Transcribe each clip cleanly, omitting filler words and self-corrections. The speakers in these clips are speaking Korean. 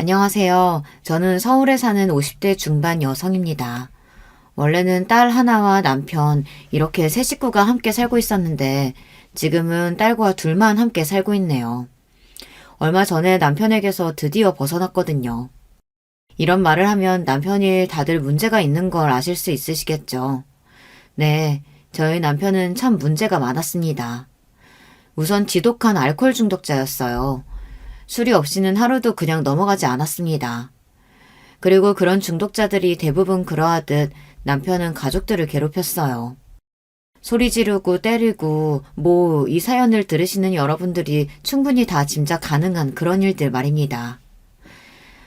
안녕하세요. 저는 서울에 사는 50대 중반 여성입니다. 원래는 딸 하나와 남편, 이렇게 세 식구가 함께 살고 있었는데, 지금은 딸과 둘만 함께 살고 있네요. 얼마 전에 남편에게서 드디어 벗어났거든요. 이런 말을 하면 남편이 다들 문제가 있는 걸 아실 수 있으시겠죠. 네, 저희 남편은 참 문제가 많았습니다. 우선 지독한 알코올 중독자였어요. 술이 없이는 하루도 그냥 넘어가지 않았습니다. 그리고 그런 중독자들이 대부분 그러하듯 남편은 가족들을 괴롭혔어요. 소리 지르고 때리고 이 사연을 들으시는 여러분들이 충분히 다 짐작 가능한 그런 일들 말입니다.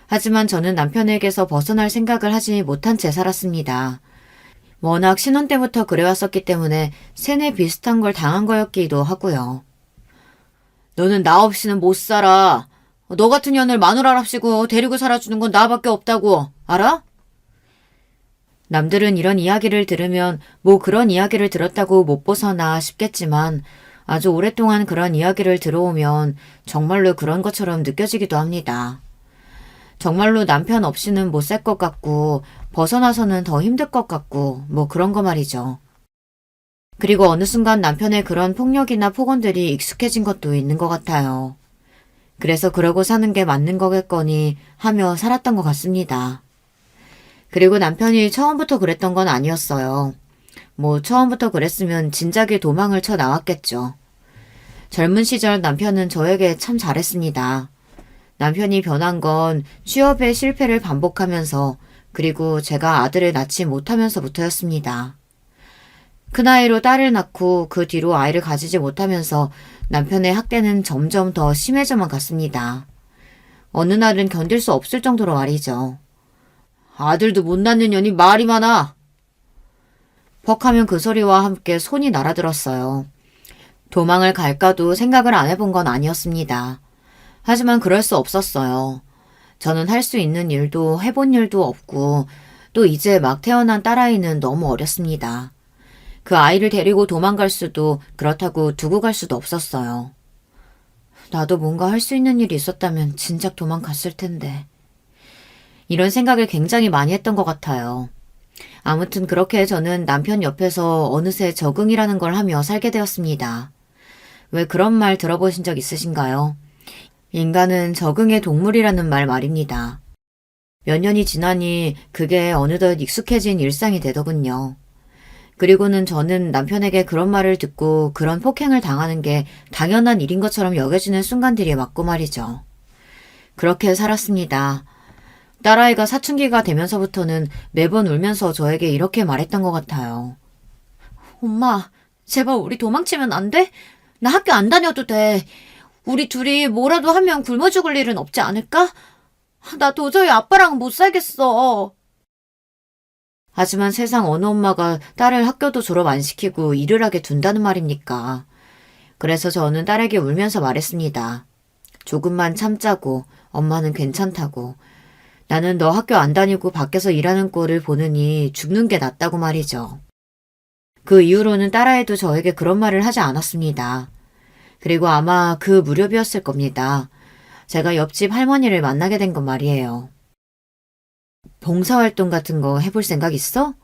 하지만 저는 남편에게서 벗어날 생각을 하지 못한 채 살았습니다. 워낙 신혼 때부터 그래왔었기 때문에 세뇌 비슷한 걸 당한 거였기도 하고요. 너는 나 없이는 못 살아. 너 같은 년을 마누라랍시고 데리고 살아주는 건 나밖에 없다고. 알아? 남들은 이런 이야기를 들으면 그런 이야기를 들었다고 못 벗어나 싶겠지만 아주 오랫동안 그런 이야기를 들어오면 정말로 그런 것처럼 느껴지기도 합니다. 정말로 남편 없이는 못 살 것 같고 벗어나서는 더 힘들 것 같고 그런 거 말이죠. 그리고 어느 순간 남편의 그런 폭력이나 폭언들이 익숙해진 것도 있는 것 같아요. 그래서 그러고 사는 게 맞는 거겠거니 하며 살았던 것 같습니다. 그리고 남편이 처음부터 그랬던 건 아니었어요. 처음부터 그랬으면 진작에 도망을 쳐 나왔겠죠. 젊은 시절 남편은 저에게 참 잘했습니다. 남편이 변한 건 취업의 실패를 반복하면서 그리고 제가 아들을 낳지 못하면서부터였습니다. 큰아이로 딸을 낳고 그 뒤로 아이를 가지지 못하면서 남편의 학대는 점점 더 심해져만 갔습니다. 어느 날은 견딜 수 없을 정도로 말이죠. 아들도 못 낳는 년이 말이 많아. 퍽하면 그 소리와 함께 손이 날아들었어요. 도망을 갈까도 생각을 안 해본 건 아니었습니다. 하지만 그럴 수 없었어요. 저는 할 수 있는 일도 해본 일도 없고 또 이제 막 태어난 딸아이는 너무 어렸습니다. 그 아이를 데리고 도망갈 수도 그렇다고 두고 갈 수도 없었어요. 나도 뭔가 할 수 있는 일이 있었다면 진작 도망갔을 텐데. 이런 생각을 굉장히 많이 했던 것 같아요. 아무튼 그렇게 저는 남편 옆에서 어느새 적응이라는 걸 하며 살게 되었습니다. 왜 그런 말 들어보신 적 있으신가요? 인간은 적응의 동물이라는 말 말입니다. 몇 년이 지나니 그게 어느덧 익숙해진 일상이 되더군요. 그리고는 저는 남편에게 그런 말을 듣고 그런 폭행을 당하는 게 당연한 일인 것처럼 여겨지는 순간들이 많고 말이죠. 그렇게 살았습니다. 딸아이가 사춘기가 되면서부터는 매번 울면서 저에게 이렇게 말했던 것 같아요. 엄마, 제발 우리 도망치면 안 돼? 나 학교 안 다녀도 돼. 우리 둘이 뭐라도 하면 굶어 죽을 일은 없지 않을까? 나 도저히 아빠랑 못 살겠어. 하지만 세상 어느 엄마가 딸을 학교도 졸업 안 시키고 일을 하게 둔다는 말입니까? 그래서 저는 딸에게 울면서 말했습니다. 조금만 참자고, 엄마는 괜찮다고. 나는 너 학교 안 다니고 밖에서 일하는 꼴을 보느니 죽는 게 낫다고 말이죠. 그 이후로는 딸아이도 저에게 그런 말을 하지 않았습니다. 그리고 아마 그 무렵이었을 겁니다. 제가 옆집 할머니를 만나게 된 건 말이에요. 봉사활동 같은 거 해볼 생각 있어?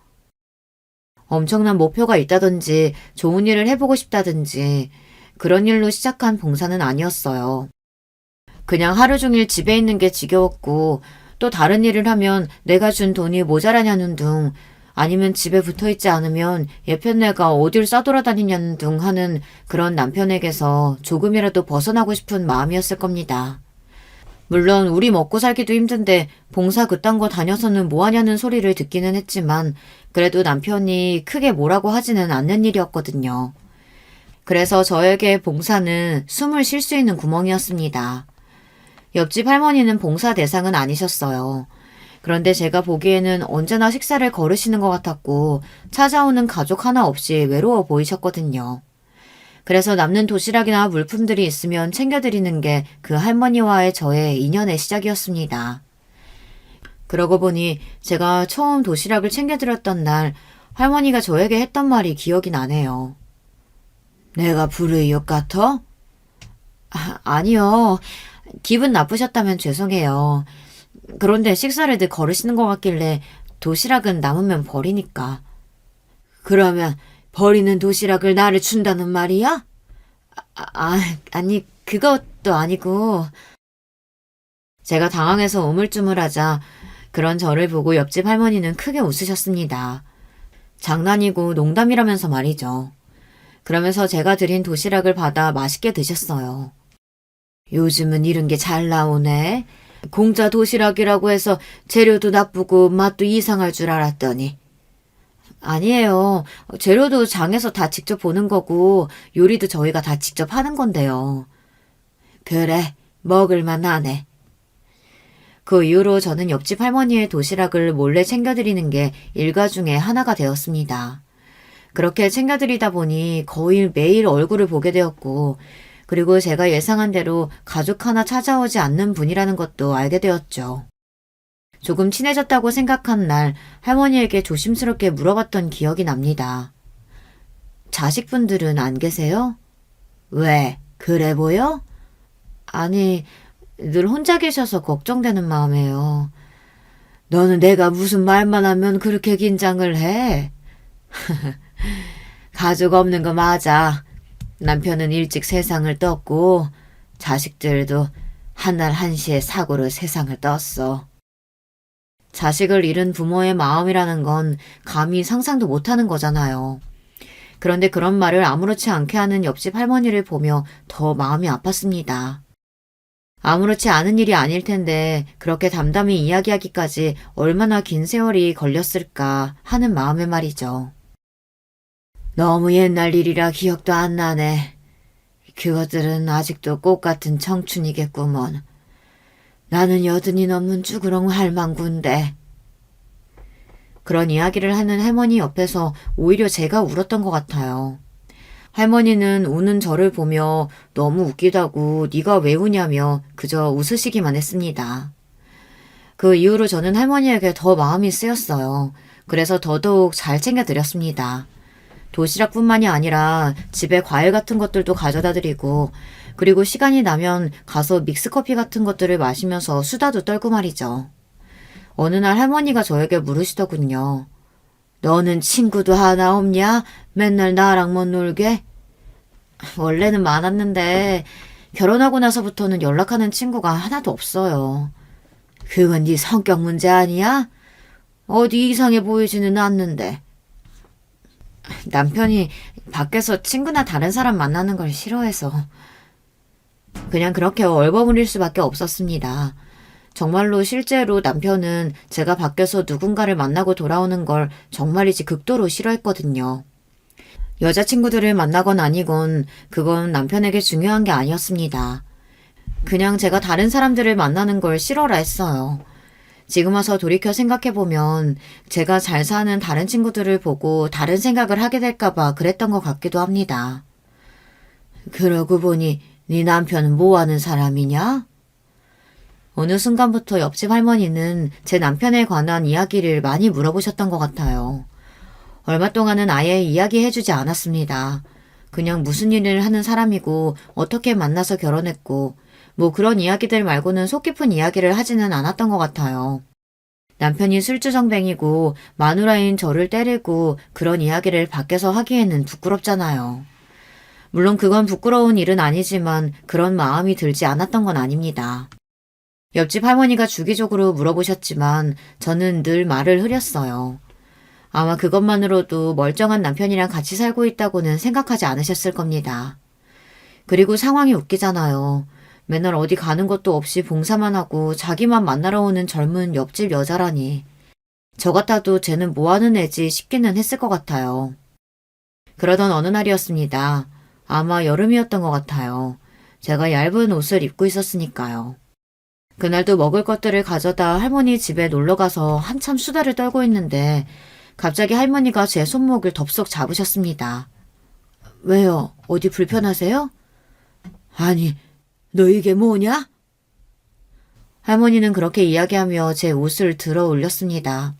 엄청난 목표가 있다든지 좋은 일을 해보고 싶다든지 그런 일로 시작한 봉사는 아니었어요. 그냥 하루 종일 집에 있는 게 지겨웠고 또 다른 일을 하면 내가 준 돈이 모자라냐는 둥 아니면 집에 붙어있지 않으면 예편내가 어딜 싸돌아다니냐는 둥 하는 그런 남편에게서 조금이라도 벗어나고 싶은 마음이었을 겁니다. 물론 우리 먹고 살기도 힘든데 봉사 그딴 거 다녀서는 뭐하냐는 소리를 듣기는 했지만 그래도 남편이 크게 뭐라고 하지는 않는 일이었거든요. 그래서 저에게 봉사는 숨을 쉴 수 있는 구멍이었습니다. 옆집 할머니는 봉사 대상은 아니셨어요. 그런데 제가 보기에는 언제나 식사를 거르시는 것 같았고 찾아오는 가족 하나 없이 외로워 보이셨거든요. 그래서 남는 도시락이나 물품들이 있으면 챙겨드리는 게 그 할머니와의 저의 인연의 시작이었습니다. 그러고 보니 제가 처음 도시락을 챙겨드렸던 날 할머니가 저에게 했던 말이 기억이 나네요. 내가 불의역 같아? 아니요. 기분 나쁘셨다면 죄송해요. 그런데 식사를 늘 거르시는 것 같길래 도시락은 남으면 버리니까. 그러면 버리는 도시락을 나를 준다는 말이야? 아니, 그것도 아니고. 제가 당황해서 우물쭈물하자 그런 저를 보고 옆집 할머니는 크게 웃으셨습니다. 장난이고 농담이라면서 말이죠. 그러면서 제가 드린 도시락을 받아 맛있게 드셨어요. 요즘은 이런 게 잘 나오네. 공짜 도시락이라고 해서 재료도 나쁘고 맛도 이상할 줄 알았더니. 아니에요. 재료도 장에서 다 직접 보는 거고 요리도 저희가 다 직접 하는 건데요. 그래, 먹을만 하네. 그 이후로 저는 옆집 할머니의 도시락을 몰래 챙겨드리는 게 일과 중에 하나가 되었습니다. 그렇게 챙겨드리다 보니 거의 매일 얼굴을 보게 되었고, 그리고 제가 예상한 대로 가족 하나 찾아오지 않는 분이라는 것도 알게 되었죠. 조금 친해졌다고 생각한 날 할머니에게 조심스럽게 물어봤던 기억이 납니다. 자식분들은 안 계세요? 왜? 그래 보여? 아니, 늘 혼자 계셔서 걱정되는 마음이에요. 너는 내가 무슨 말만 하면 그렇게 긴장을 해? 가족 없는 거 맞아. 남편은 일찍 세상을 떴고 자식들도 한날 한시에 사고로 세상을 떴어. 자식을 잃은 부모의 마음이라는 건 감히 상상도 못하는 거잖아요. 그런데 그런 말을 아무렇지 않게 하는 옆집 할머니를 보며 더 마음이 아팠습니다. 아무렇지 않은 일이 아닐 텐데 그렇게 담담히 이야기하기까지 얼마나 긴 세월이 걸렸을까 하는 마음에 말이죠. 너무 옛날 일이라 기억도 안 나네. 그것들은 아직도 꽃 같은 청춘이겠구먼. 나는 여든이 넘는 쭈그렁 할망구인데. 그런 이야기를 하는 할머니 옆에서 오히려 제가 울었던 것 같아요. 할머니는 우는 저를 보며 너무 웃기다고 네가 왜 우냐며 그저 웃으시기만 했습니다. 그 이후로 저는 할머니에게 더 마음이 쓰였어요. 그래서 더더욱 잘 챙겨드렸습니다. 도시락뿐만이 아니라 집에 과일 같은 것들도 가져다 드리고 그리고 시간이 나면 가서 믹스커피 같은 것들을 마시면서 수다도 떨고 말이죠. 어느 날 할머니가 저에게 물으시더군요. 너는 친구도 하나 없냐? 맨날 나랑 못 놀게? 원래는 많았는데 결혼하고 나서부터는 연락하는 친구가 하나도 없어요. 그건 네 성격 문제 아니야? 어디 이상해 보이지는 않는데. 남편이 밖에서 친구나 다른 사람 만나는 걸 싫어해서 그냥 그렇게 얼버무릴 수밖에 없었습니다. 정말로 실제로 남편은 제가 밖에서 누군가를 만나고 돌아오는 걸 정말이지 극도로 싫어했거든요. 여자친구들을 만나건 아니건 그건 남편에게 중요한 게 아니었습니다. 그냥 제가 다른 사람들을 만나는 걸 싫어라 했어요. 지금 와서 돌이켜 생각해보면 제가 잘 사는 다른 친구들을 보고 다른 생각을 하게 될까봐 그랬던 것 같기도 합니다. 그러고 보니 네 남편은 뭐하는 사람이냐? 어느 순간부터 옆집 할머니는 제 남편에 관한 이야기를 많이 물어보셨던 것 같아요. 얼마 동안은 아예 이야기해주지 않았습니다. 그냥 무슨 일을 하는 사람이고 어떻게 만나서 결혼했고 뭐 그런 이야기들 말고는 속 깊은 이야기를 하지는 않았던 것 같아요. 남편이 술주정뱅이고 마누라인 저를 때리고 그런 이야기를 밖에서 하기에는 부끄럽잖아요. 물론 그건 부끄러운 일은 아니지만 그런 마음이 들지 않았던 건 아닙니다. 옆집 할머니가 주기적으로 물어보셨지만 저는 늘 말을 흐렸어요. 아마 그것만으로도 멀쩡한 남편이랑 같이 살고 있다고는 생각하지 않으셨을 겁니다. 그리고 상황이 웃기잖아요. 맨날 어디 가는 것도 없이 봉사만 하고 자기만 만나러 오는 젊은 옆집 여자라니. 저 같아도 쟤는 뭐하는 애지 싶기는 했을 것 같아요. 그러던 어느 날이었습니다. 아마 여름이었던 것 같아요. 제가 얇은 옷을 입고 있었으니까요. 그날도 먹을 것들을 가져다 할머니 집에 놀러가서 한참 수다를 떨고 있는데 갑자기 할머니가 제 손목을 덥석 잡으셨습니다. 왜요? 어디 불편하세요? 아니, 너 이게 뭐냐? 할머니는 그렇게 이야기하며 제 옷을 들어 올렸습니다.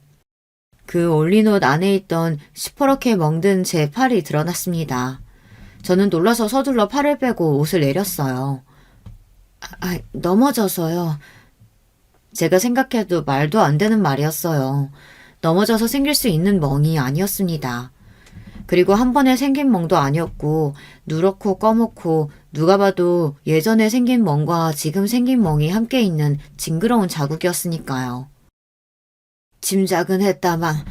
그 올린 옷 안에 있던 시퍼렇게 멍든 제 팔이 드러났습니다. 저는 놀라서 서둘러 팔을 빼고 옷을 내렸어요. 넘어져서요. 제가 생각해도 말도 안 되는 말이었어요. 넘어져서 생길 수 있는 멍이 아니었습니다. 그리고 한 번에 생긴 멍도 아니었고 누렇고 검었고 누가 봐도 예전에 생긴 멍과 지금 생긴 멍이 함께 있는 징그러운 자국이었으니까요. 짐작은 했다만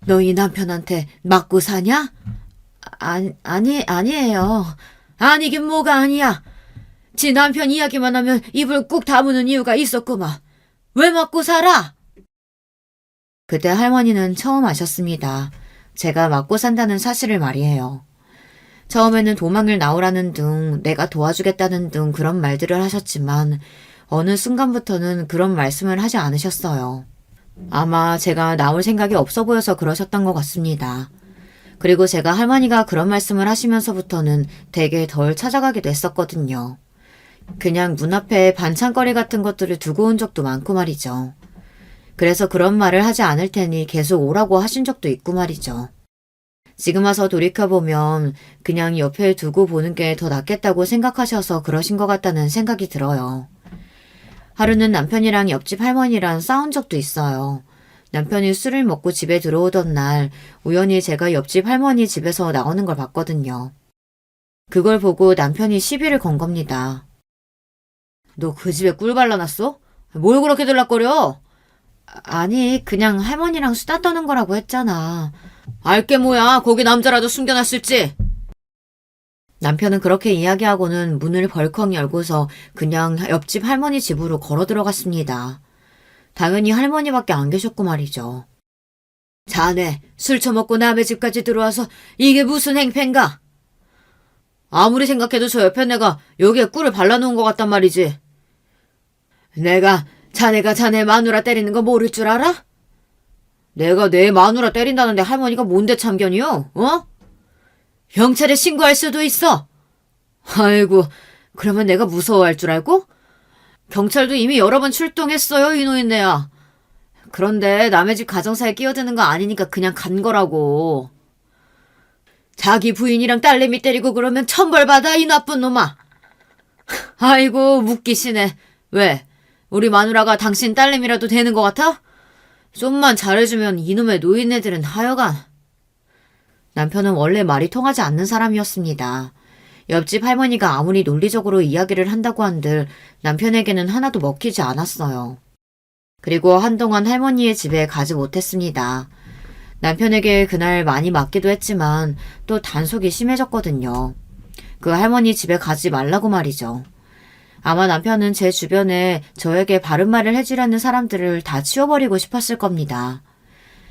너희 남편한테 맞고 사냐? 아니에요. 아니긴 뭐가 아니야. 지 남편 이야기만 하면 입을 꾹 다무는 이유가 있었구만. 왜 맞고 살아? 그때 할머니는 처음 아셨습니다. 제가 맞고 산다는 사실을 말이에요. 처음에는 도망을 나오라는 둥, 내가 도와주겠다는 둥 그런 말들을 하셨지만 어느 순간부터는 그런 말씀을 하지 않으셨어요. 아마 제가 나올 생각이 없어 보여서 그러셨던 것 같습니다. 그리고 제가 할머니가 그런 말씀을 하시면서부터는 되게 덜 찾아가게 됐었거든요. 그냥 문 앞에 반찬거리 같은 것들을 두고 온 적도 많고 말이죠. 그래서 그런 말을 하지 않을 테니 계속 오라고 하신 적도 있고 말이죠. 지금 와서 돌이켜보면 그냥 옆에 두고 보는 게 더 낫겠다고 생각하셔서 그러신 것 같다는 생각이 들어요. 하루는 남편이랑 옆집 할머니랑 싸운 적도 있어요. 남편이 술을 먹고 집에 들어오던 날 우연히 제가 옆집 할머니 집에서 나오는 걸 봤거든요. 그걸 보고 남편이 시비를 건 겁니다. 너 그 집에 꿀 발라놨어? 뭘 그렇게 들락거려? 아니, 그냥 할머니랑 수다 떠는 거라고 했잖아. 알게 뭐야, 거기 남자라도 숨겨놨을지. 남편은 그렇게 이야기하고는 문을 벌컥 열고서 그냥 옆집 할머니 집으로 걸어 들어갔습니다. 당연히 할머니밖에 안 계셨고 말이죠. 자네, 술 처먹고 남의 집까지 들어와서 이게 무슨 행패인가? 아무리 생각해도 저 옆에 내가 여기에 꿀을 발라놓은 것 같단 말이지. 내가 자네가 자네 마누라 때리는 거 모를 줄 알아? 내가 내 마누라 때린다는데 할머니가 뭔데 참견이요? 어? 경찰에 신고할 수도 있어. 아이고, 그러면 내가 무서워할 줄 알고? 경찰도 이미 여러 번 출동했어요, 이 노인네야. 그런데 남의 집 가정사에 끼어드는 거 아니니까 그냥 간 거라고. 자기 부인이랑 딸내미 때리고 그러면 천벌받아, 이 나쁜 놈아. 아이고, 웃기시네. 왜? 우리 마누라가 당신 딸내미라도 되는 것 같아? 좀만 잘해주면 이놈의 노인네들은 하여간. 남편은 원래 말이 통하지 않는 사람이었습니다. 옆집 할머니가 아무리 논리적으로 이야기를 한다고 한들 남편에게는 하나도 먹히지 않았어요. 그리고 한동안 할머니의 집에 가지 못했습니다. 남편에게 그날 많이 맞기도 했지만 또 단속이 심해졌거든요. 그 할머니 집에 가지 말라고 말이죠. 아마 남편은 제 주변에 저에게 바른 말을 해주려는 사람들을 다 치워버리고 싶었을 겁니다.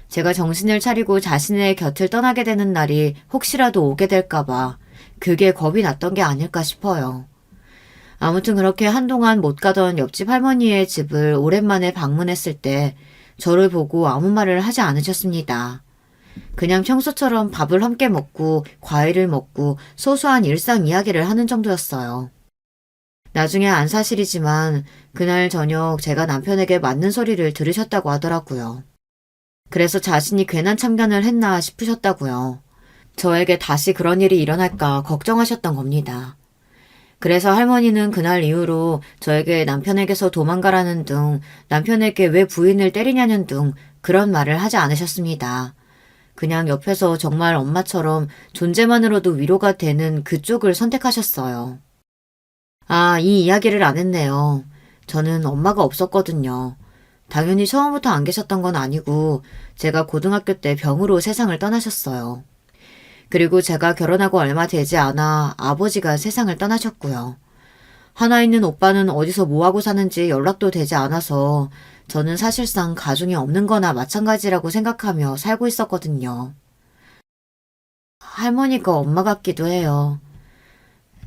제가 정신을 차리고 자신의 곁을 떠나게 되는 날이 혹시라도 오게 될까봐 그게 겁이 났던 게 아닐까 싶어요. 아무튼 그렇게 한동안 못 가던 옆집 할머니의 집을 오랜만에 방문했을 때 저를 보고 아무 말을 하지 않으셨습니다. 그냥 평소처럼 밥을 함께 먹고 과일을 먹고 소소한 일상 이야기를 하는 정도였어요. 나중에 안 사실이지만 그날 저녁 제가 남편에게 맞는 소리를 들으셨다고 하더라고요. 그래서 자신이 괜한 참견을 했나 싶으셨다고요. 저에게 다시 그런 일이 일어날까 걱정하셨던 겁니다. 그래서 할머니는 그날 이후로 저에게 남편에게서 도망가라는 등 남편에게 왜 부인을 때리냐는 등 그런 말을 하지 않으셨습니다. 그냥 옆에서 정말 엄마처럼 존재만으로도 위로가 되는 그쪽을 선택하셨어요. 아, 이 이야기를 안 했네요. 저는 엄마가 없었거든요. 당연히 처음부터 안 계셨던 건 아니고 제가 고등학교 때 병으로 세상을 떠나셨어요. 그리고 제가 결혼하고 얼마 되지 않아 아버지가 세상을 떠나셨고요. 하나 있는 오빠는 어디서 뭐하고 사는지 연락도 되지 않아서 저는 사실상 가족이 없는 거나 마찬가지라고 생각하며 살고 있었거든요. 할머니가 엄마 같기도 해요.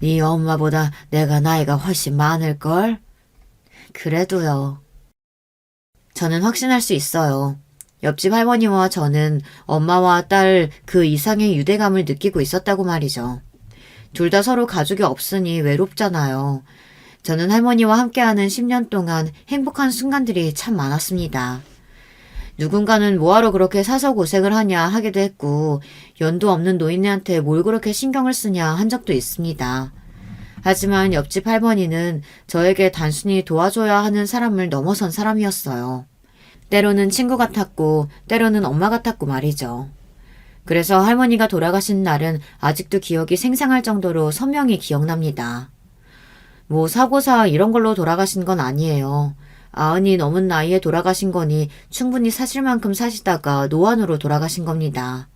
네 엄마보다 내가 나이가 훨씬 많을걸? 그래도요. 저는 확신할 수 있어요. 옆집 할머니와 저는 엄마와 딸 그 이상의 유대감을 느끼고 있었다고 말이죠. 둘 다 서로 가족이 없으니 외롭잖아요. 저는 할머니와 함께하는 10년 동안 행복한 순간들이 참 많았습니다. 누군가는 뭐하러 그렇게 사서 고생을 하냐 하기도 했고 연도 없는 노인네한테 뭘 그렇게 신경을 쓰냐 한 적도 있습니다. 하지만 옆집 할머니는 저에게 단순히 도와줘야 하는 사람을 넘어선 사람이었어요. 때로는 친구 같았고, 때로는 엄마 같았고 말이죠. 그래서 할머니가 돌아가신 날은 아직도 기억이 생생할 정도로 선명히 기억납니다. 뭐 사고사 이런 걸로 돌아가신 건 아니에요. 90이 넘은 나이에 돌아가신 거니 충분히 사실 만큼 사시다가 노안으로 돌아가신 겁니다.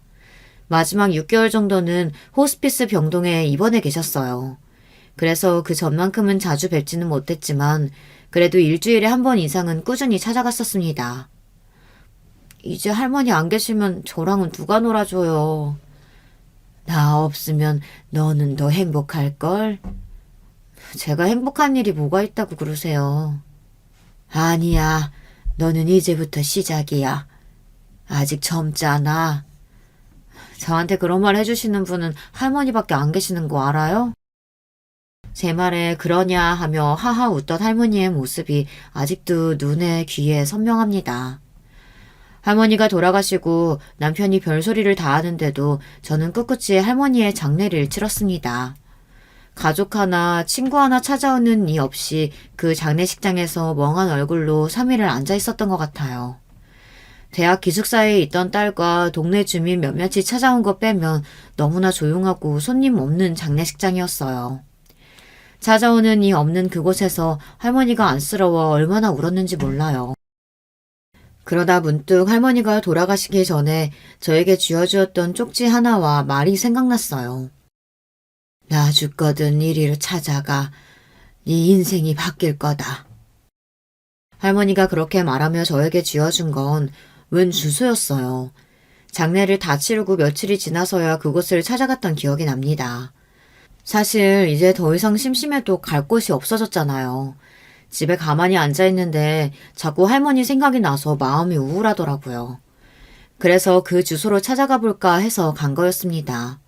마지막 6개월 정도는 호스피스 병동에 입원해 계셨어요. 그래서 그 전만큼은 자주 뵙지는 못했지만 그래도 일주일에 한 번 이상은 꾸준히 찾아갔었습니다. 이제 할머니 안 계시면 저랑은 누가 놀아줘요. 나 없으면 너는 더 행복할걸? 제가 행복한 일이 뭐가 있다고 그러세요. 아니야. 너는 이제부터 시작이야. 아직 젊잖아. 저한테 그런 말 해주시는 분은 할머니밖에 안 계시는 거 알아요? 제 말에 그러냐 하며 하하 웃던 할머니의 모습이 아직도 눈에 귀에 선명합니다. 할머니가 돌아가시고 남편이 별소리를 다 하는데도 저는 꿋꿋이 할머니의 장례를 치렀습니다. 가족 하나, 친구 하나 찾아오는 이 없이 그 장례식장에서 멍한 얼굴로 3일을 앉아 있었던 것 같아요. 대학 기숙사에 있던 딸과 동네 주민 몇몇이 찾아온 것 빼면 너무나 조용하고 손님 없는 장례식장이었어요. 찾아오는 이 없는 그곳에서 할머니가 안쓰러워 얼마나 울었는지 몰라요. 그러다 문득 할머니가 돌아가시기 전에 저에게 쥐어주었던 쪽지 하나와 말이 생각났어요. 나 죽거든 이리로 찾아가. 네 인생이 바뀔 거다. 할머니가 그렇게 말하며 저에게 쥐어준 건 웬 주소였어요. 장례를 다 치르고 며칠이 지나서야 그곳을 찾아갔던 기억이 납니다. 사실 이제 더 이상 심심해도 갈 곳이 없어졌잖아요. 집에 가만히 앉아있는데 자꾸 할머니 생각이 나서 마음이 우울하더라고요. 그래서 그 주소로 찾아가 볼까 해서 간 거였습니다.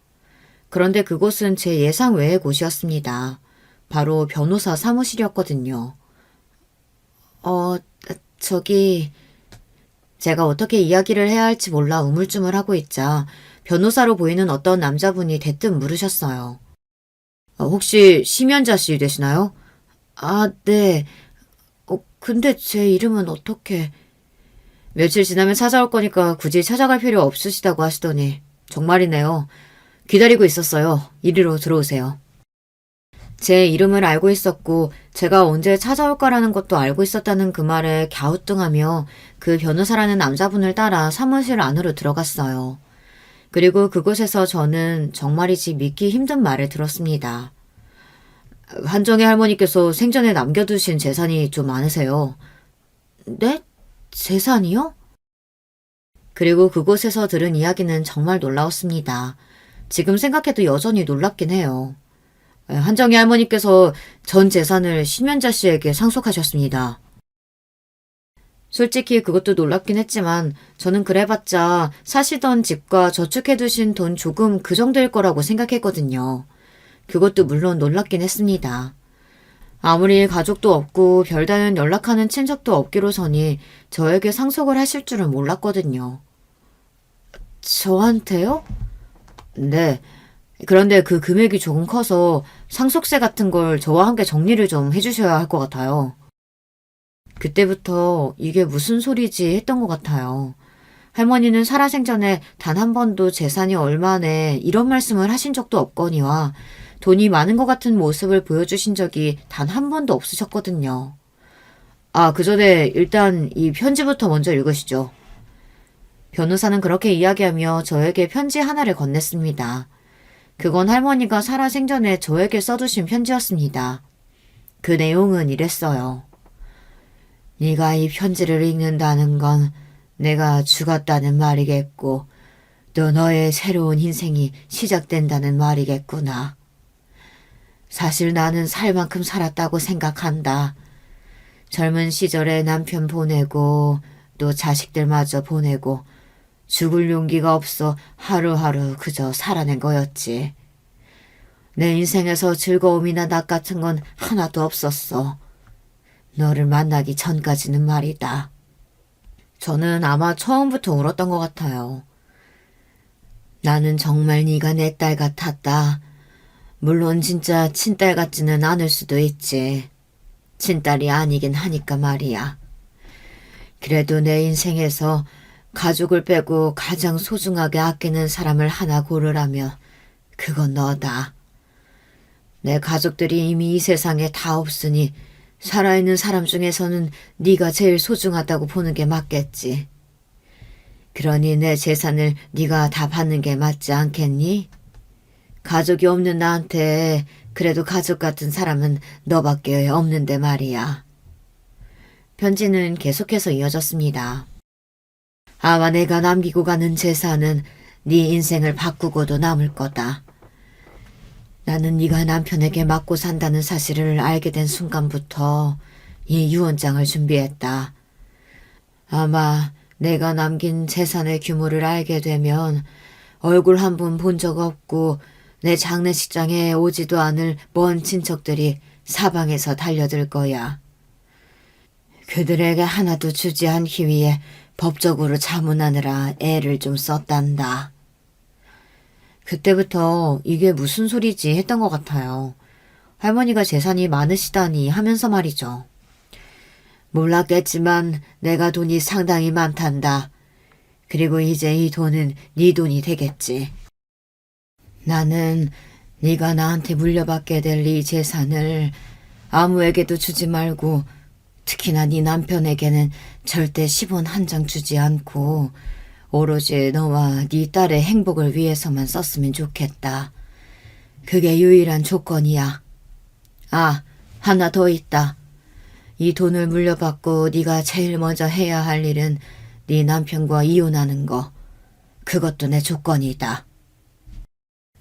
그런데 그곳은 제 예상 외의 곳이었습니다. 바로 변호사 사무실이었거든요. 저기... 제가 어떻게 이야기를 해야 할지 몰라 우물쭈물하고 있자 변호사로 보이는 어떤 남자분이 대뜸 물으셨어요. 혹시 심연자 씨 되시나요? 아, 네. 근데 제 이름은 어떻게... 며칠 지나면 찾아올 거니까 굳이 찾아갈 필요 없으시다고 하시더니 정말이네요. 기다리고 있었어요. 이리로 들어오세요. 제 이름을 알고 있었고 제가 언제 찾아올까라는 것도 알고 있었다는 그 말에 갸우뚱하며 그 변호사라는 남자분을 따라 사무실 안으로 들어갔어요. 그리고 그곳에서 저는 정말이지 믿기 힘든 말을 들었습니다. 한정희 할머니께서 생전에 남겨두신 재산이 좀 많으세요. 네? 재산이요? 그리고 그곳에서 들은 이야기는 정말 놀라웠습니다. 지금 생각해도 여전히 놀랍긴 해요. 한정희 할머니께서 전 재산을 심연자 씨에게 상속하셨습니다. 솔직히 그것도 놀랍긴 했지만 저는 그래봤자 사시던 집과 저축해두신 돈 조금 그 정도일 거라고 생각했거든요. 그것도 물론 놀랍긴 했습니다. 아무리 가족도 없고 별다른 연락하는 친척도 없기로서니 저에게 상속을 하실 줄은 몰랐거든요. 저한테요? 네. 그런데 그 금액이 조금 커서 상속세 같은 걸 저와 함께 정리를 좀 해주셔야 할 것 같아요. 그때부터 이게 무슨 소리지 했던 것 같아요. 할머니는 살아생전에 단 한 번도 재산이 얼마네 이런 말씀을 하신 적도 없거니와 돈이 많은 것 같은 모습을 보여주신 적이 단 한 번도 없으셨거든요. 그 전에 일단 이 편지부터 먼저 읽으시죠. 변호사는 그렇게 이야기하며 저에게 편지 하나를 건넸습니다. 그건 할머니가 살아생전에 저에게 써두신 편지였습니다. 그 내용은 이랬어요. 네가 이 편지를 읽는다는 건 내가 죽었다는 말이겠고 또 너의 새로운 인생이 시작된다는 말이겠구나. 사실 나는 살 만큼 살았다고 생각한다. 젊은 시절에 남편 보내고 또 자식들마저 보내고 죽을 용기가 없어 하루하루 그저 살아낸 거였지. 내 인생에서 즐거움이나 낙 같은 건 하나도 없었어. 너를 만나기 전까지는 말이다. 저는 아마 처음부터 울었던 것 같아요. 나는 정말 네가 내 딸 같았다. 물론 진짜 친딸 같지는 않을 수도 있지. 친딸이 아니긴 하니까 말이야. 그래도 내 인생에서 가족을 빼고 가장 소중하게 아끼는 사람을 하나 고르라면 그건 너다. 내 가족들이 이미 이 세상에 다 없으니 살아있는 사람 중에서는 네가 제일 소중하다고 보는 게 맞겠지. 그러니 내 재산을 네가 다 받는 게 맞지 않겠니? 가족이 없는 나한테 그래도 가족 같은 사람은 너밖에 없는데 말이야. 편지는 계속해서 이어졌습니다. 아마 내가 남기고 가는 재산은 네 인생을 바꾸고도 남을 거다. 나는 네가 남편에게 맞고 산다는 사실을 알게 된 순간부터 이 유언장을 준비했다. 아마 내가 남긴 재산의 규모를 알게 되면 얼굴 한 번 본 적 없고 내 장례식장에 오지도 않을 먼 친척들이 사방에서 달려들 거야. 그들에게 하나도 주지 않기 위해 법적으로 자문하느라 애를 좀 썼단다. 그때부터 이게 무슨 소리지 했던 것 같아요. 할머니가 재산이 많으시다니 하면서 말이죠. 몰랐겠지만 내가 돈이 상당히 많단다. 그리고 이제 이 돈은 네 돈이 되겠지. 나는 네가 나한테 물려받게 될 이 재산을 아무에게도 주지 말고 특히나 네 남편에게는 절대 10원 한 장 주지 않고 오로지 너와 네 딸의 행복을 위해서만 썼으면 좋겠다. 그게 유일한 조건이야. 아, 하나 더 있다. 이 돈을 물려받고 네가 제일 먼저 해야 할 일은 네 남편과 이혼하는 거. 그것도 내 조건이다.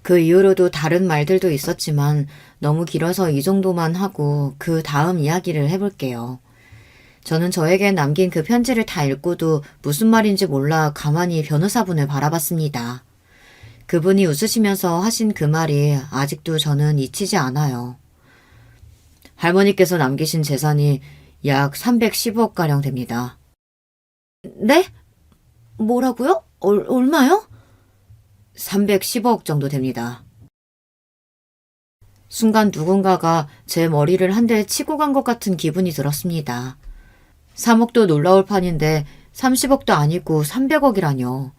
그 이후로도 다른 말들도 있었지만 너무 길어서 이 정도만 하고 그 다음 이야기를 해볼게요. 저는 저에게 남긴 그 편지를 다 읽고도 무슨 말인지 몰라 가만히 변호사분을 바라봤습니다. 그분이 웃으시면서 하신 그 말이 아직도 저는 잊히지 않아요. 할머니께서 남기신 재산이 약 310억가량 됩니다. 네? 뭐라고요? 얼마요? 310억 정도 됩니다. 순간 누군가가 제 머리를 한 대 치고 간 것 같은 기분이 들었습니다. 3억도 놀라울 판인데 30억도 아니고 300억이라뇨.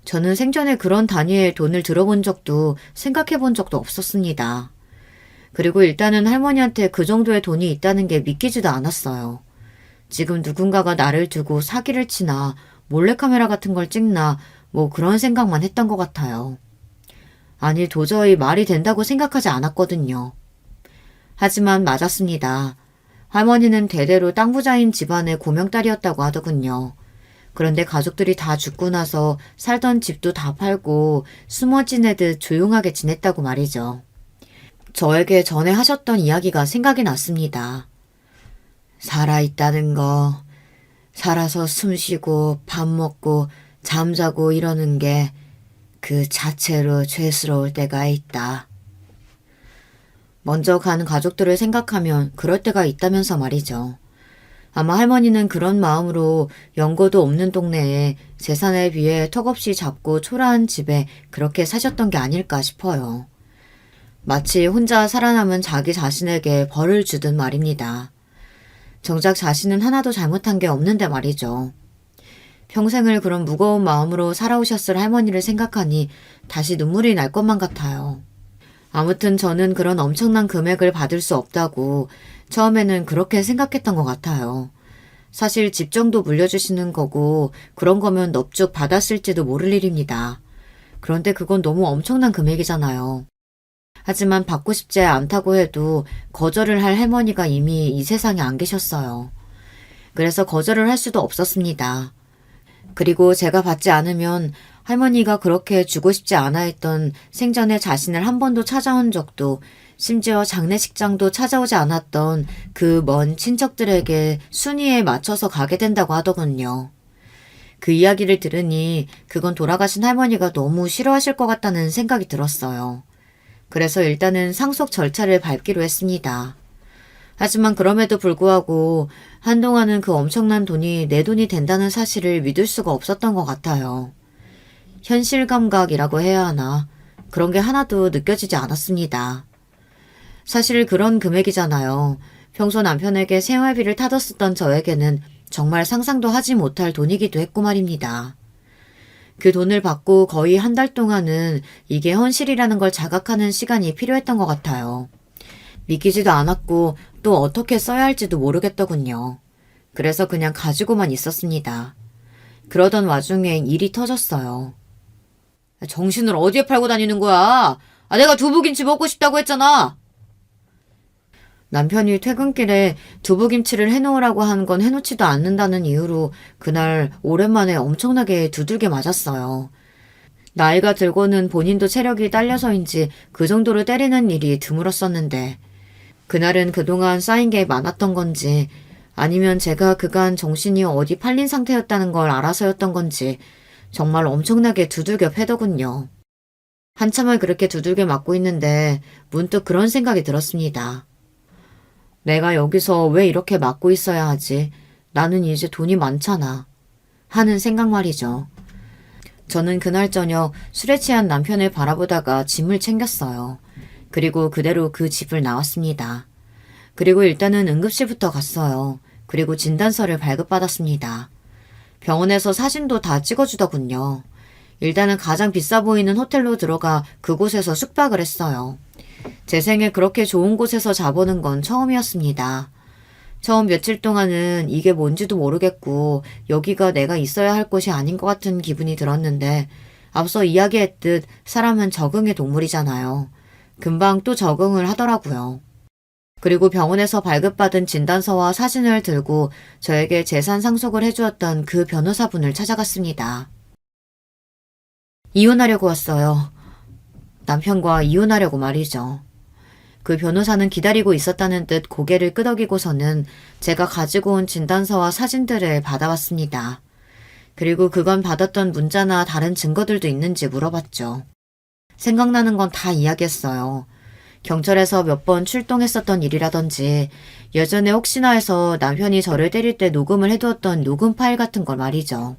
저는 생전에 그런 단위의 돈을 들어본 적도 생각해 본 적도 없었습니다. 그리고 일단은 할머니한테 그 정도의 돈이 있다는 게 믿기지도 않았어요. 지금 누군가가 나를 두고 사기를 치나 몰래카메라 같은 걸 찍나 뭐 그런 생각만 했던 것 같아요. 아니 도저히 말이 된다고 생각하지 않았거든요. 하지만 맞았습니다. 할머니는 대대로 땅 부자인 집안의 고명딸이었다고 하더군요. 그런데 가족들이 다 죽고 나서 살던 집도 다 팔고 숨어 지내듯 조용하게 지냈다고 말이죠. 저에게 전에 하셨던 이야기가 생각이 났습니다. 살아있다는 거, 살아서 숨쉬고 밥 먹고 잠자고 이러는 게 그 자체로 죄스러울 때가 있다. 먼저 간 가족들을 생각하면 그럴 때가 있다면서 말이죠. 아마 할머니는 그런 마음으로 연고도 없는 동네에 재산에 비해 턱없이 작고 초라한 집에 그렇게 사셨던 게 아닐까 싶어요. 마치 혼자 살아남은 자기 자신에게 벌을 주듯 말입니다. 정작 자신은 하나도 잘못한 게 없는데 말이죠. 평생을 그런 무거운 마음으로 살아오셨을 할머니를 생각하니 다시 눈물이 날 것만 같아요. 아무튼 저는 그런 엄청난 금액을 받을 수 없다고 처음에는 그렇게 생각했던 것 같아요. 사실 집 정도 물려주시는 거고 그런 거면 넙죽 받았을지도 모를 일입니다. 그런데 그건 너무 엄청난 금액이잖아요. 하지만 받고 싶지 않다고 해도 거절을 할 할머니가 이미 이 세상에 안 계셨어요. 그래서 거절을 할 수도 없었습니다. 그리고 제가 받지 않으면 할머니가 그렇게 주고 싶지 않아 했던 생전에 자신을 한 번도 찾아온 적도 심지어 장례식장도 찾아오지 않았던 그 먼 친척들에게 순위에 맞춰서 가게 된다고 하더군요. 그 이야기를 들으니 그건 돌아가신 할머니가 너무 싫어하실 것 같다는 생각이 들었어요. 그래서 일단은 상속 절차를 밟기로 했습니다. 하지만 그럼에도 불구하고 한동안은 그 엄청난 돈이 내 돈이 된다는 사실을 믿을 수가 없었던 것 같아요. 현실 감각이라고 해야 하나 그런 게 하나도 느껴지지 않았습니다. 사실 그런 금액이잖아요. 평소 남편에게 생활비를 타뒀었던 저에게는 정말 상상도 하지 못할 돈이기도 했고 말입니다. 그 돈을 받고 거의 한 달 동안은 이게 현실이라는 걸 자각하는 시간이 필요했던 것 같아요. 믿기지도 않았고 또 어떻게 써야 할지도 모르겠더군요. 그래서 그냥 가지고만 있었습니다. 그러던 와중에 일이 터졌어요. 정신을 어디에 팔고 다니는 거야? 내가 두부김치 먹고 싶다고 했잖아. 남편이 퇴근길에 두부김치를 해놓으라고 한 건 해놓지도 않는다는 이유로 그날 오랜만에 엄청나게 두들겨 맞았어요. 나이가 들고는 본인도 체력이 딸려서인지 그 정도로 때리는 일이 드물었었는데 그날은 그동안 쌓인 게 많았던 건지 아니면 제가 그간 정신이 어디 팔린 상태였다는 걸 알아서였던 건지 정말 엄청나게 두들겨 패더군요. 한참을 그렇게 두들겨 맞고 있는데 문득 그런 생각이 들었습니다. 내가 여기서 왜 이렇게 맞고 있어야 하지? 나는 이제 돈이 많잖아. 하는 생각 말이죠. 저는 그날 저녁 술에 취한 남편을 바라보다가 짐을 챙겼어요. 그리고 그대로 그 집을 나왔습니다. 그리고 일단은 응급실부터 갔어요. 그리고 진단서를 발급받았습니다. 병원에서 사진도 다 찍어주더군요. 일단은 가장 비싸 보이는 호텔로 들어가 그곳에서 숙박을 했어요. 제 생에 그렇게 좋은 곳에서 자보는 건 처음이었습니다. 처음 며칠 동안은 이게 뭔지도 모르겠고 여기가 내가 있어야 할 곳이 아닌 것 같은 기분이 들었는데 앞서 이야기했듯 사람은 적응의 동물이잖아요. 금방 또 적응을 하더라고요. 그리고 병원에서 발급받은 진단서와 사진을 들고 저에게 재산 상속을 해주었던 그 변호사분을 찾아갔습니다. 이혼하려고 왔어요. 남편과 이혼하려고 말이죠. 그 변호사는 기다리고 있었다는 듯 고개를 끄덕이고서는 제가 가지고 온 진단서와 사진들을 받아왔습니다. 그리고 그건 받았던 문자나 다른 증거들도 있는지 물어봤죠. 생각나는 건 다 이야기했어요. 경찰에서 몇 번 출동했었던 일이라든지 예전에 혹시나 해서 남편이 저를 때릴 때 녹음을 해두었던 녹음 파일 같은 걸 말이죠.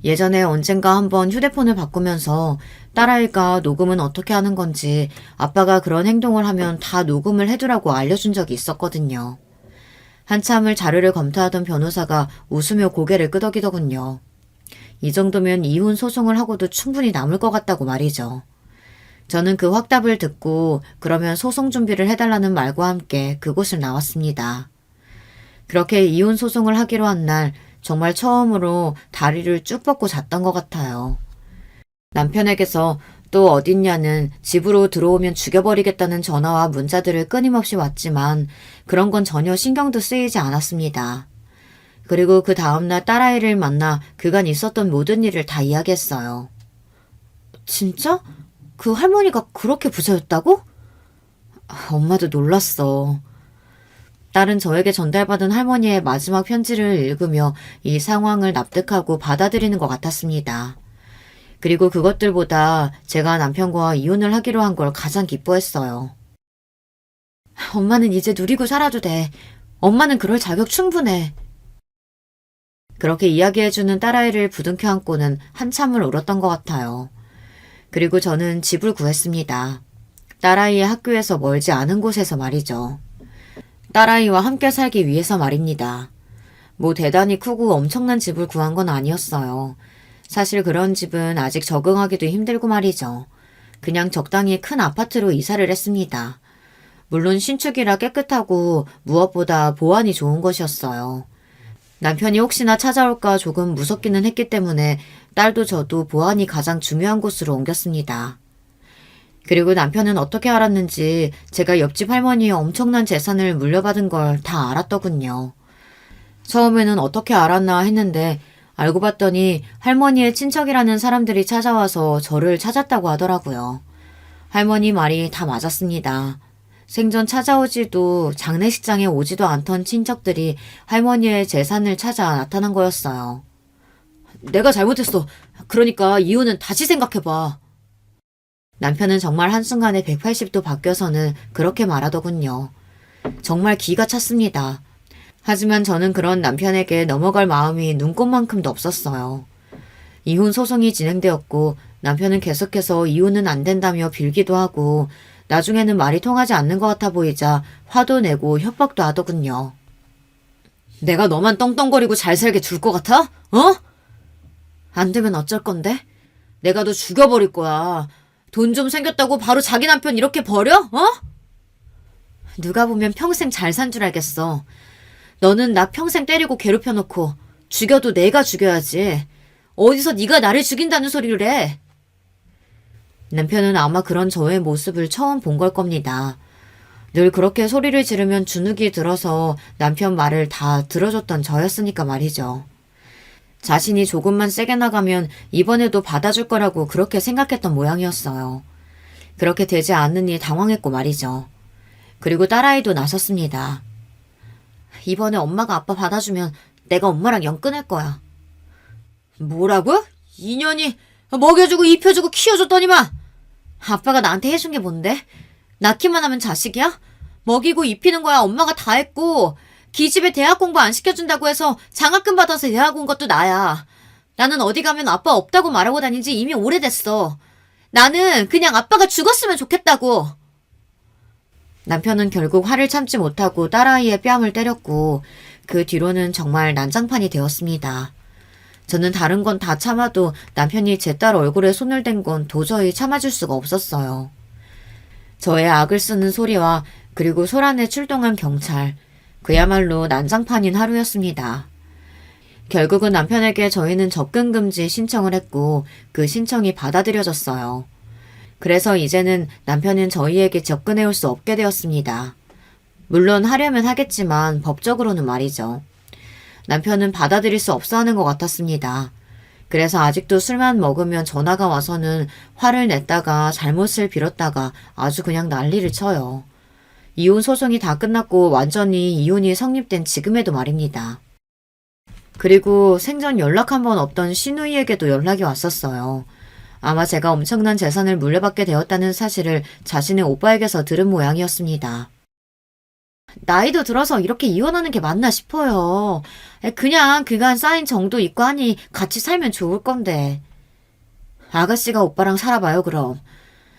예전에 언젠가 한번 휴대폰을 바꾸면서 딸아이가 녹음은 어떻게 하는 건지 아빠가 그런 행동을 하면 다 녹음을 해두라고 알려준 적이 있었거든요. 한참을 자료를 검토하던 변호사가 웃으며 고개를 끄덕이더군요. 이 정도면 이혼 소송을 하고도 충분히 남을 것 같다고 말이죠. 저는 그 확답을 듣고 그러면 소송 준비를 해달라는 말과 함께 그곳을 나왔습니다. 그렇게 이혼 소송을 하기로 한 날 정말 처음으로 다리를 쭉 뻗고 잤던 것 같아요. 남편에게서 또 어딨냐는 집으로 들어오면 죽여버리겠다는 전화와 문자들을 끊임없이 왔지만 그런 건 전혀 신경도 쓰이지 않았습니다. 그리고 그 다음날 딸아이를 만나 그간 있었던 모든 일을 다 이야기했어요. 진짜? 그 할머니가 그렇게 부자였다고? 엄마도 놀랐어. 딸은 저에게 전달받은 할머니의 마지막 편지를 읽으며 이 상황을 납득하고 받아들이는 것 같았습니다. 그리고 그것들보다 제가 남편과 이혼을 하기로 한 걸 가장 기뻐했어요. 엄마는 이제 누리고 살아도 돼. 엄마는 그럴 자격 충분해. 그렇게 이야기해주는 딸아이를 부둥켜 안고는 한참을 울었던 것 같아요. 그리고 저는 집을 구했습니다. 딸아이의 학교에서 멀지 않은 곳에서 말이죠. 딸아이와 함께 살기 위해서 말입니다. 뭐 대단히 크고 엄청난 집을 구한 건 아니었어요. 사실 그런 집은 아직 적응하기도 힘들고 말이죠. 그냥 적당히 큰 아파트로 이사를 했습니다. 물론 신축이라 깨끗하고 무엇보다 보안이 좋은 것이었어요. 남편이 혹시나 찾아올까 조금 무섭기는 했기 때문에 딸도 저도 보안이 가장 중요한 곳으로 옮겼습니다. 그리고 남편은 어떻게 알았는지 제가 옆집 할머니의 엄청난 재산을 물려받은 걸 다 알았더군요. 처음에는 어떻게 알았나 했는데 알고 봤더니 할머니의 친척이라는 사람들이 찾아와서 저를 찾았다고 하더라고요. 할머니 말이 다 맞았습니다. 생전 찾아오지도 장례식장에 오지도 않던 친척들이 할머니의 재산을 찾아 나타난 거였어요. 내가 잘못했어. 그러니까 이혼은 다시 생각해봐. 남편은 정말 한순간에 180도 바뀌어서는 그렇게 말하더군요. 정말 기가 찼습니다. 하지만 저는 그런 남편에게 넘어갈 마음이 눈꼽만큼도 없었어요. 이혼 소송이 진행되었고 남편은 계속해서 이혼은 안 된다며 빌기도 하고 나중에는 말이 통하지 않는 것 같아 보이자 화도 내고 협박도 하더군요. 내가 너만 떵떵거리고 잘 살게 둘 것 같아? 어? 안 되면 어쩔 건데? 내가 너 죽여버릴 거야. 돈 좀 생겼다고 바로 자기 남편 이렇게 버려? 어? 누가 보면 평생 잘 산 줄 알겠어. 너는 나 평생 때리고 괴롭혀놓고 죽여도 내가 죽여야지. 어디서 네가 나를 죽인다는 소리를 해. 남편은 아마 그런 저의 모습을 처음 본 걸 겁니다. 늘 그렇게 소리를 지르면 주눅이 들어서 남편 말을 다 들어줬던 저였으니까 말이죠. 자신이 조금만 세게 나가면 이번에도 받아줄 거라고 그렇게 생각했던 모양이었어요. 그렇게 되지 않으니 당황했고 말이죠. 그리고 딸아이도 나섰습니다. 이번에 엄마가 아빠 받아주면 내가 엄마랑 연 끊을 거야. 뭐라고? 인연이 먹여주고 입혀주고 키워줬더니만. 아빠가 나한테 해준 게 뭔데? 낳기만 하면 자식이야? 먹이고 입히는 거야 엄마가 다 했고 기집애 대학 공부 안 시켜준다고 해서 장학금 받아서 대학 온 것도 나야. 나는 어디 가면 아빠 없다고 말하고 다닌 지 이미 오래됐어. 나는 그냥 아빠가 죽었으면 좋겠다고. 남편은 결국 화를 참지 못하고 딸아이의 뺨을 때렸고 그 뒤로는 정말 난장판이 되었습니다. 저는 다른 건 다 참아도 남편이 제 딸 얼굴에 손을 댄 건 도저히 참아줄 수가 없었어요. 저의 악을 쓰는 소리와 그리고 소란에 출동한 경찰, 그야말로 난장판인 하루였습니다. 결국은 남편에게 저희는 접근 금지 신청을 했고 그 신청이 받아들여졌어요. 그래서 이제는 남편은 저희에게 접근해올 수 없게 되었습니다. 물론 하려면 하겠지만 법적으로는 말이죠. 남편은 받아들일 수 없어 하는 것 같았습니다. 그래서 아직도 술만 먹으면 전화가 와서는 화를 냈다가 잘못을 빌었다가 아주 그냥 난리를 쳐요. 이혼 소송이 다 끝났고 완전히 이혼이 성립된 지금에도 말입니다. 그리고 생전 연락 한 번 없던 시누이에게도 연락이 왔었어요. 아마 제가 엄청난 재산을 물려받게 되었다는 사실을 자신의 오빠에게서 들은 모양이었습니다. 나이도 들어서 이렇게 이혼하는 게 맞나 싶어요. 그냥 그간 쌓인 정도 있고 하니 같이 살면 좋을 건데. 아가씨가 오빠랑 살아봐요 그럼.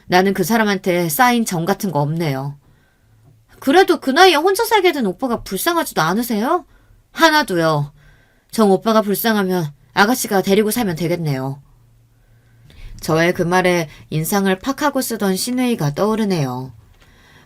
나는 그 사람한테 쌓인 정 같은 거 없네요. 그래도 그 나이에 혼자 살게 된 오빠가 불쌍하지도 않으세요? 하나도요. 정 오빠가 불쌍하면 아가씨가 데리고 살면 되겠네요. 저의 그 말에 인상을 팍 하고 쓰던 시누이가 떠오르네요.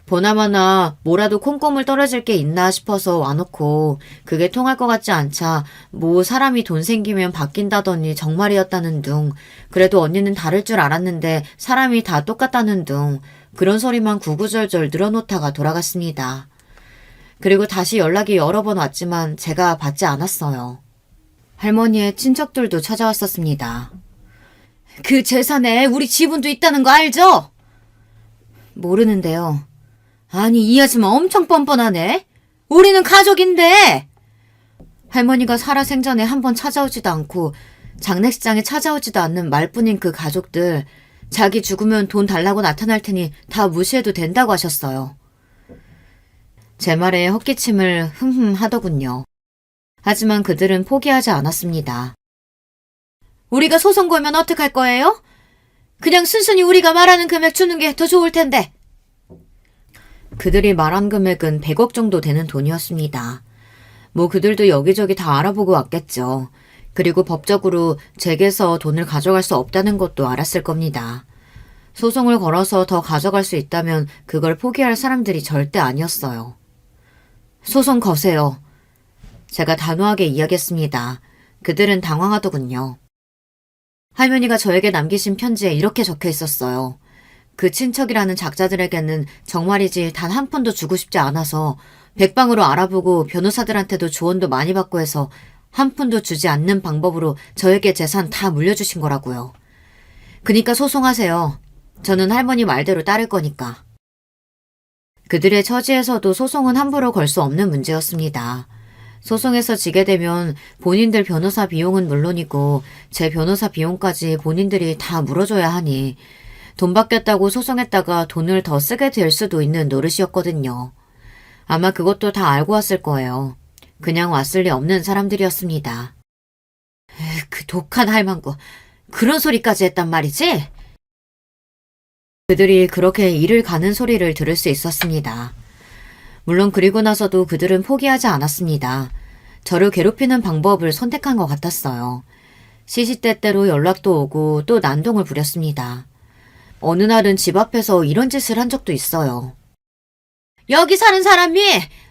보나마나 뭐라도 콩고물 떨어질 게 있나 싶어서 와놓고 그게 통할 것 같지 않자 뭐 사람이 돈 생기면 바뀐다더니 정말이었다는 둥, 그래도 언니는 다를 줄 알았는데 사람이 다 똑같다는 둥, 그런 소리만 구구절절 늘어놓다가 돌아갔습니다. 그리고 다시 연락이 여러 번 왔지만 제가 받지 않았어요. 할머니의 친척들도 찾아왔었습니다. 그 재산에 우리 지분도 있다는 거 알죠? 모르는데요. 아니 이 아줌마 엄청 뻔뻔하네. 우리는 가족인데. 할머니가 살아생전에 한 번 찾아오지도 않고 장례식장에 찾아오지도 않는 말뿐인 그 가족들, 자기 죽으면 돈 달라고 나타날 테니 다 무시해도 된다고 하셨어요. 제 말에 헛기침을 흠흠 하더군요. 하지만 그들은 포기하지 않았습니다. 우리가 소송 걸면 어떡할 거예요? 그냥 순순히 우리가 말하는 금액 주는 게 더 좋을 텐데. 그들이 말한 금액은 100억 정도 되는 돈이었습니다. 뭐 그들도 여기저기 다 알아보고 왔겠죠. 그리고 법적으로 제게서 돈을 가져갈 수 없다는 것도 알았을 겁니다. 소송을 걸어서 더 가져갈 수 있다면 그걸 포기할 사람들이 절대 아니었어요. 소송 거세요. 제가 단호하게 이야기했습니다. 그들은 당황하더군요. 할머니가 저에게 남기신 편지에 이렇게 적혀 있었어요. 그 친척이라는 작자들에게는 정말이지 단 한 푼도 주고 싶지 않아서 백방으로 알아보고 변호사들한테도 조언도 많이 받고 해서 한 푼도 주지 않는 방법으로 저에게 재산 다 물려주신 거라고요. 그니까 소송하세요. 저는 할머니 말대로 따를 거니까. 그들의 처지에서도 소송은 함부로 걸 수 없는 문제였습니다. 소송에서 지게 되면 본인들 변호사 비용은 물론이고 제 변호사 비용까지 본인들이 다 물어줘야 하니 돈 받겠다고 소송했다가 돈을 더 쓰게 될 수도 있는 노릇이었거든요. 아마 그것도 다 알고 왔을 거예요. 그냥 왔을 리 없는 사람들이었습니다. 그 독한 할망구, 그런 소리까지 했단 말이지? 그들이 그렇게 이를 가는 소리를 들을 수 있었습니다. 물론 그리고 나서도 그들은 포기하지 않았습니다. 저를 괴롭히는 방법을 선택한 것 같았어요. 시시때때로 연락도 오고 또 난동을 부렸습니다. 어느 날은 집 앞에서 이런 짓을 한 적도 있어요. 여기 사는 사람이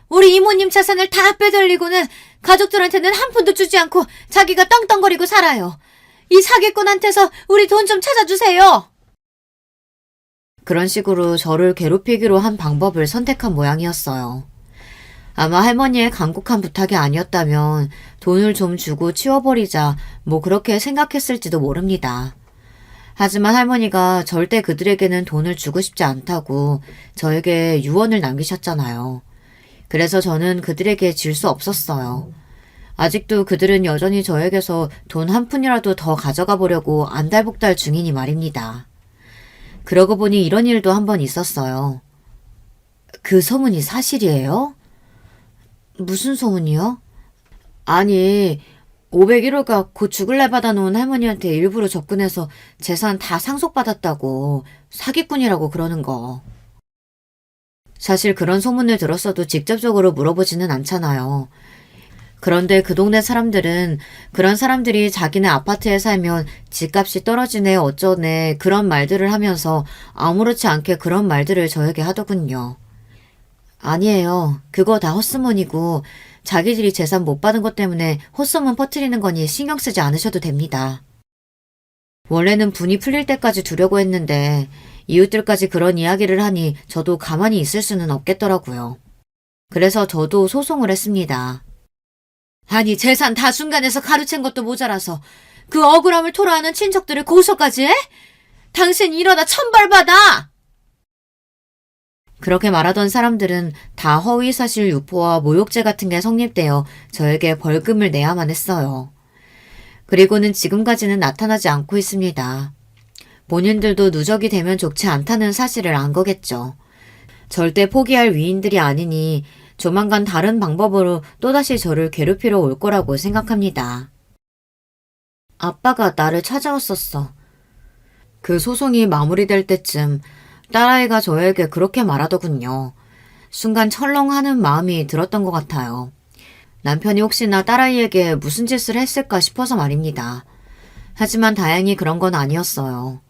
우리 이모님 재산을 다 빼돌리고는 가족들한테는 한 푼도 주지 않고 자기가 떵떵거리고 살아요. 이 사기꾼한테서 우리 돈 좀 찾아주세요. 그런 식으로 저를 괴롭히기로 한 방법을 선택한 모양이었어요. 아마 할머니의 간곡한 부탁이 아니었다면 돈을 좀 주고 치워버리자 뭐 그렇게 생각했을지도 모릅니다. 하지만 할머니가 절대 그들에게는 돈을 주고 싶지 않다고 저에게 유언을 남기셨잖아요. 그래서 저는 그들에게 질 수 없었어요. 아직도 그들은 여전히 저에게서 돈 한 푼이라도 더 가져가 보려고 안달복달 중이니 말입니다. 그러고 보니 이런 일도 한 번 있었어요. 그 소문이 사실이에요? 무슨 소문이요? 아니, 501호가 곧 죽을래 받아놓은 할머니한테 일부러 접근해서 재산 다 상속받았다고 사기꾼이라고 그러는 거. 사실 그런 소문을 들었어도 직접적으로 물어보지는 않잖아요. 그런데 그 동네 사람들은 그런 사람들이 자기네 아파트에 살면 집값이 떨어지네 어쩌네 그런 말들을 하면서 아무렇지 않게 그런 말들을 저에게 하더군요. 아니에요. 그거 다 헛소문이고 자기들이 재산 못 받은 것 때문에 헛소문 퍼뜨리는 거니 신경 쓰지 않으셔도 됩니다. 원래는 분이 풀릴 때까지 두려고 했는데 이웃들까지 그런 이야기를 하니 저도 가만히 있을 수는 없겠더라고요. 그래서 저도 소송을 했습니다. 아니 재산 다 중간에서 가로챈 것도 모자라서 그 억울함을 토로하는 친척들을 고소까지 해? 당신 이러다 천벌받아! 그렇게 말하던 사람들은 다 허위사실 유포와 모욕죄 같은 게 성립되어 저에게 벌금을 내야만 했어요. 그리고는 지금까지는 나타나지 않고 있습니다. 본인들도 누적이 되면 좋지 않다는 사실을 안 거겠죠. 절대 포기할 위인들이 아니니 조만간 다른 방법으로 또다시 저를 괴롭히러 올 거라고 생각합니다. 아빠가 나를 찾아왔었어. 그 소송이 마무리될 때쯤 딸아이가 저에게 그렇게 말하더군요. 순간 철렁하는 마음이 들었던 것 같아요. 남편이 혹시나 딸아이에게 무슨 짓을 했을까 싶어서 말입니다. 하지만 다행히 그런 건 아니었어요.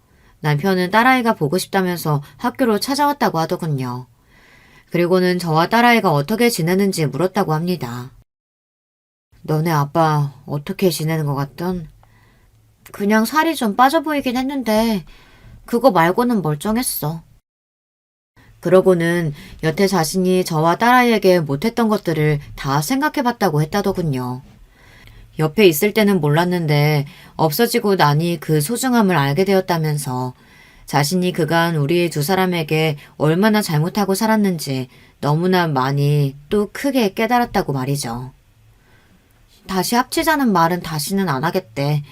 남편은 딸아이가 보고 싶다면서 학교로 찾아왔다고 하더군요. 그리고는 저와 딸아이가 어떻게 지내는지 물었다고 합니다. 너네 아빠 어떻게 지내는 것 같던? 그냥 살이 좀 빠져 보이긴 했는데 그거 말고는 멀쩡했어. 그러고는 여태 자신이 저와 딸아이에게 못했던 것들을 다 생각해봤다고 했다더군요. 옆에 있을 때는 몰랐는데 없어지고 나니 그 소중함을 알게 되었다면서 자신이 그간 우리 두 사람에게 얼마나 잘못하고 살았는지 너무나 많이 또 크게 깨달았다고 말이죠. 다시 합치자는 말은 다시는 안 하겠대.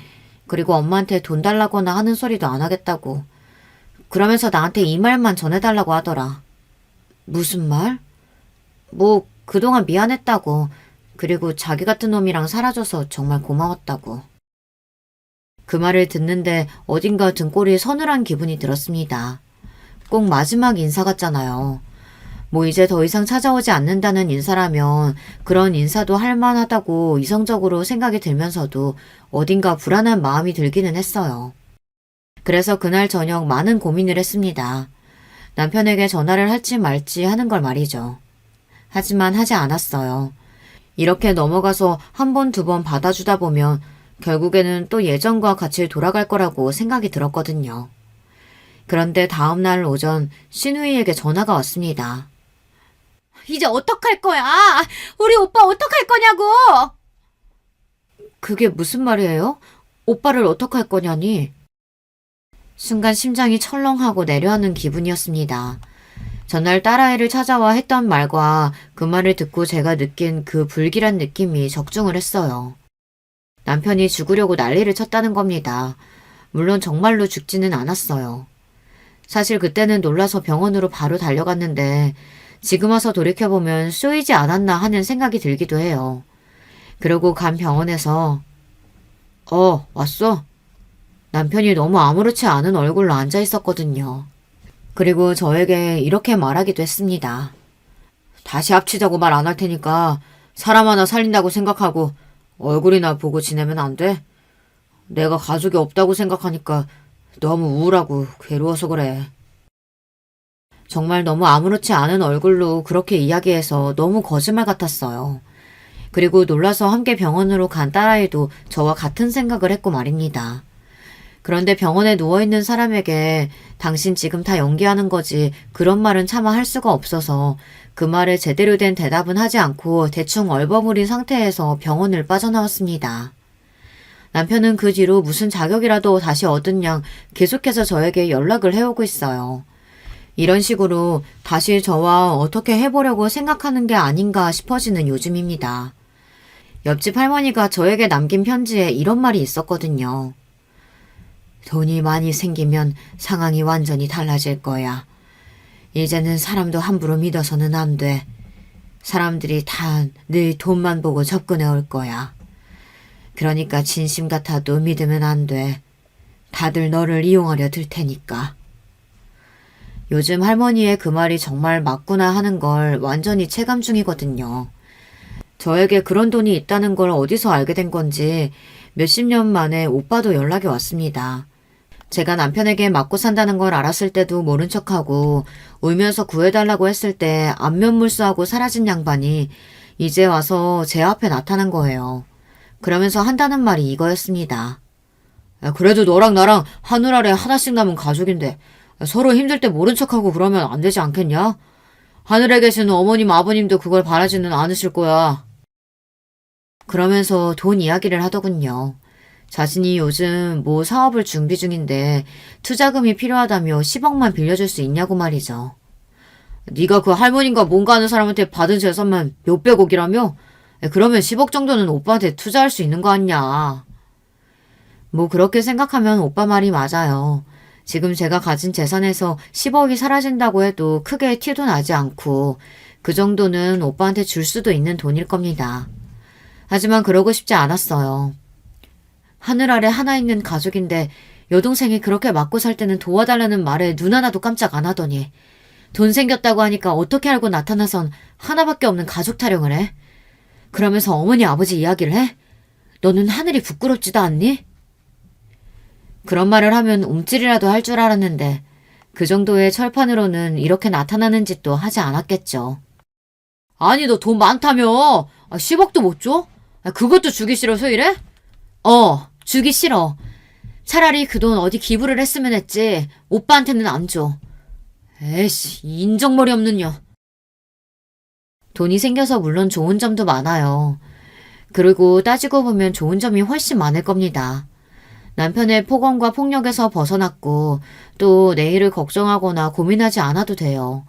그리고 엄마한테 돈 달라거나 하는 소리도 안 하겠다고. 그러면서 나한테 이 말만 전해달라고 하더라. 무슨 말? 뭐 그동안 미안했다고. 그리고 자기 같은 놈이랑 사라져서 정말 고마웠다고. 그 말을 듣는데 어딘가 등골이 서늘한 기분이 들었습니다. 꼭 마지막 인사 같잖아요. 뭐 이제 더 이상 찾아오지 않는다는 인사라면 그런 인사도 할 만하다고 이성적으로 생각이 들면서도 어딘가 불안한 마음이 들기는 했어요. 그래서 그날 저녁 많은 고민을 했습니다. 남편에게 전화를 할지 말지 하는 걸 말이죠. 하지만 하지 않았어요. 이렇게 넘어가서 한 번, 두 번 받아주다 보면 결국에는 또 예전과 같이 돌아갈 거라고 생각이 들었거든요. 그런데 다음날 오전 신우이에게 전화가 왔습니다. 이제 어떡할 거야? 우리 오빠 어떡할 거냐고! 그게 무슨 말이에요? 오빠를 어떡할 거냐니? 순간 심장이 철렁하고 내려앉는 기분이었습니다. 전날 딸아이를 찾아와 했던 말과 그 말을 듣고 제가 느낀 그 불길한 느낌이 적중을 했어요. 남편이 죽으려고 난리를 쳤다는 겁니다. 물론 정말로 죽지는 않았어요. 사실 그때는 놀라서 병원으로 바로 달려갔는데 지금 와서 돌이켜보면 쏘이지 않았나 하는 생각이 들기도 해요. 그러고 간 병원에서 왔어? 남편이 너무 아무렇지 않은 얼굴로 앉아 있었거든요. 그리고 저에게 이렇게 말하기도 했습니다. 다시 합치자고 말 안 할 테니까 사람 하나 살린다고 생각하고 얼굴이나 보고 지내면 안 돼? 내가 가족이 없다고 생각하니까 너무 우울하고 괴로워서 그래. 정말 너무 아무렇지 않은 얼굴로 그렇게 이야기해서 너무 거짓말 같았어요. 그리고 놀라서 함께 병원으로 간 딸아이도 저와 같은 생각을 했고 말입니다. 그런데 병원에 누워있는 사람에게 당신 지금 다 연기하는 거지 그런 말은 차마 할 수가 없어서 그 말에 제대로 된 대답은 하지 않고 대충 얼버무린 상태에서 병원을 빠져나왔습니다. 남편은 그 뒤로 무슨 자격이라도 다시 얻은 양 계속해서 저에게 연락을 해오고 있어요. 이런 식으로 다시 저와 어떻게 해보려고 생각하는 게 아닌가 싶어지는 요즘입니다. 옆집 할머니가 저에게 남긴 편지에 이런 말이 있었거든요. 돈이 많이 생기면 상황이 완전히 달라질 거야. 이제는 사람도 함부로 믿어서는 안 돼. 사람들이 다 네 돈만 보고 접근해 올 거야. 그러니까 진심 같아도 믿으면 안 돼. 다들 너를 이용하려 들 테니까. 요즘 할머니의 그 말이 정말 맞구나 하는 걸 완전히 체감 중이거든요. 저에게 그런 돈이 있다는 걸 어디서 알게 된 건지 몇십 년 만에 오빠도 연락이 왔습니다. 제가 남편에게 맞고 산다는 걸 알았을 때도 모른 척하고 울면서 구해달라고 했을 때 안면물수하고 사라진 양반이 이제 와서 제 앞에 나타난 거예요. 그러면서 한다는 말이 이거였습니다. 그래도 너랑 나랑 하늘 아래 하나씩 남은 가족인데 서로 힘들 때 모른 척하고 그러면 안 되지 않겠냐? 하늘에 계시는 어머님 아버님도 그걸 바라지는 않으실 거야. 그러면서 돈 이야기를 하더군요. 자신이 요즘 뭐 사업을 준비 중인데 투자금이 필요하다며 10억만 빌려줄 수 있냐고 말이죠. 네가 그 할머니인가 뭔가 하는 사람한테 받은 재산만 몇백억이라며? 그러면 10억 정도는 오빠한테 투자할 수 있는 거 아니냐. 뭐 그렇게 생각하면 오빠 말이 맞아요. 지금 제가 가진 재산에서 10억이 사라진다고 해도 크게 티도 나지 않고 그 정도는 오빠한테 줄 수도 있는 돈일 겁니다. 하지만 그러고 싶지 않았어요. 하늘 아래 하나 있는 가족인데 여동생이 그렇게 맞고 살 때는 도와달라는 말에 눈 하나도 깜짝 안 하더니 돈 생겼다고 하니까 어떻게 알고 나타나선 하나밖에 없는 가족 타령을 해? 그러면서 어머니 아버지 이야기를 해? 너는 하늘이 부끄럽지도 않니? 그런 말을 하면 움찔이라도 할 줄 알았는데 그 정도의 철판으로는 이렇게 나타나는 짓도 하지 않았겠죠. 아니 너 돈 많다며? 10억도 못 줘? 그것도 주기 싫어서 이래? 주기 싫어. 차라리 그 돈 어디 기부를 했으면 했지 오빠한테는 안 줘. 에이씨 인정머리 없는 년. 돈이 생겨서 물론 좋은 점도 많아요. 그리고 따지고 보면 좋은 점이 훨씬 많을 겁니다. 남편의 폭언과 폭력에서 벗어났고 또 내일을 걱정하거나 고민하지 않아도 돼요.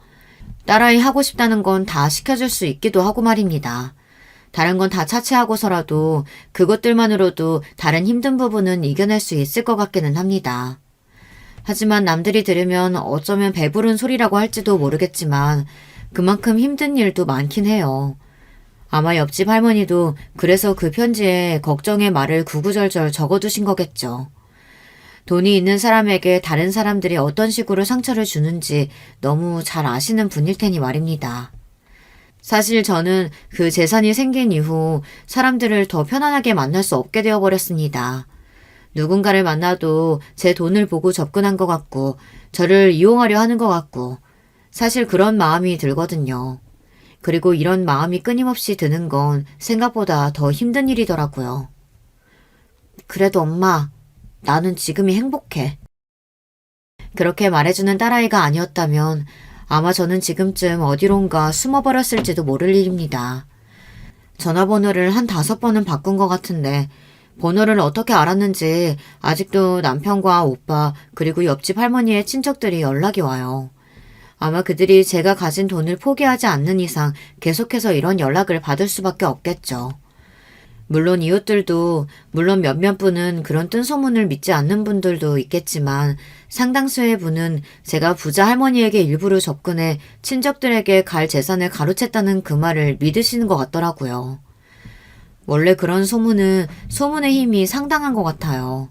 딸아이 하고 싶다는 건 다 시켜줄 수 있기도 하고 말입니다. 다른 건 다 차치하고서라도 그것들만으로도 다른 힘든 부분은 이겨낼 수 있을 것 같기는 합니다. 하지만 남들이 들으면 어쩌면 배부른 소리라고 할지도 모르겠지만 그만큼 힘든 일도 많긴 해요. 아마 옆집 할머니도 그래서 그 편지에 걱정의 말을 구구절절 적어두신 거겠죠. 돈이 있는 사람에게 다른 사람들이 어떤 식으로 상처를 주는지 너무 잘 아시는 분일 테니 말입니다. 사실 저는 그 재산이 생긴 이후 사람들을 더 편안하게 만날 수 없게 되어버렸습니다. 누군가를 만나도 제 돈을 보고 접근한 것 같고 저를 이용하려 하는 것 같고 사실 그런 마음이 들거든요. 그리고 이런 마음이 끊임없이 드는 건 생각보다 더 힘든 일이더라고요. 그래도 엄마, 나는 지금이 행복해. 그렇게 말해주는 딸아이가 아니었다면 아마 저는 지금쯤 어디론가 숨어버렸을지도 모를 일입니다. 전화번호를 한 5번은 바꾼 것 같은데 번호를 어떻게 알았는지 아직도 남편과 오빠 그리고 옆집 할머니의 친척들이 연락이 와요. 아마 그들이 제가 가진 돈을 포기하지 않는 이상 계속해서 이런 연락을 받을 수밖에 없겠죠. 물론 이웃들도 물론 몇몇 분은 그런 뜬소문을 믿지 않는 분들도 있겠지만 상당수의 분은 제가 부자 할머니에게 일부러 접근해 친척들에게 갈 재산을 가로챘다는 그 말을 믿으시는 것 같더라고요. 원래 그런 소문은 소문의 힘이 상당한 것 같아요.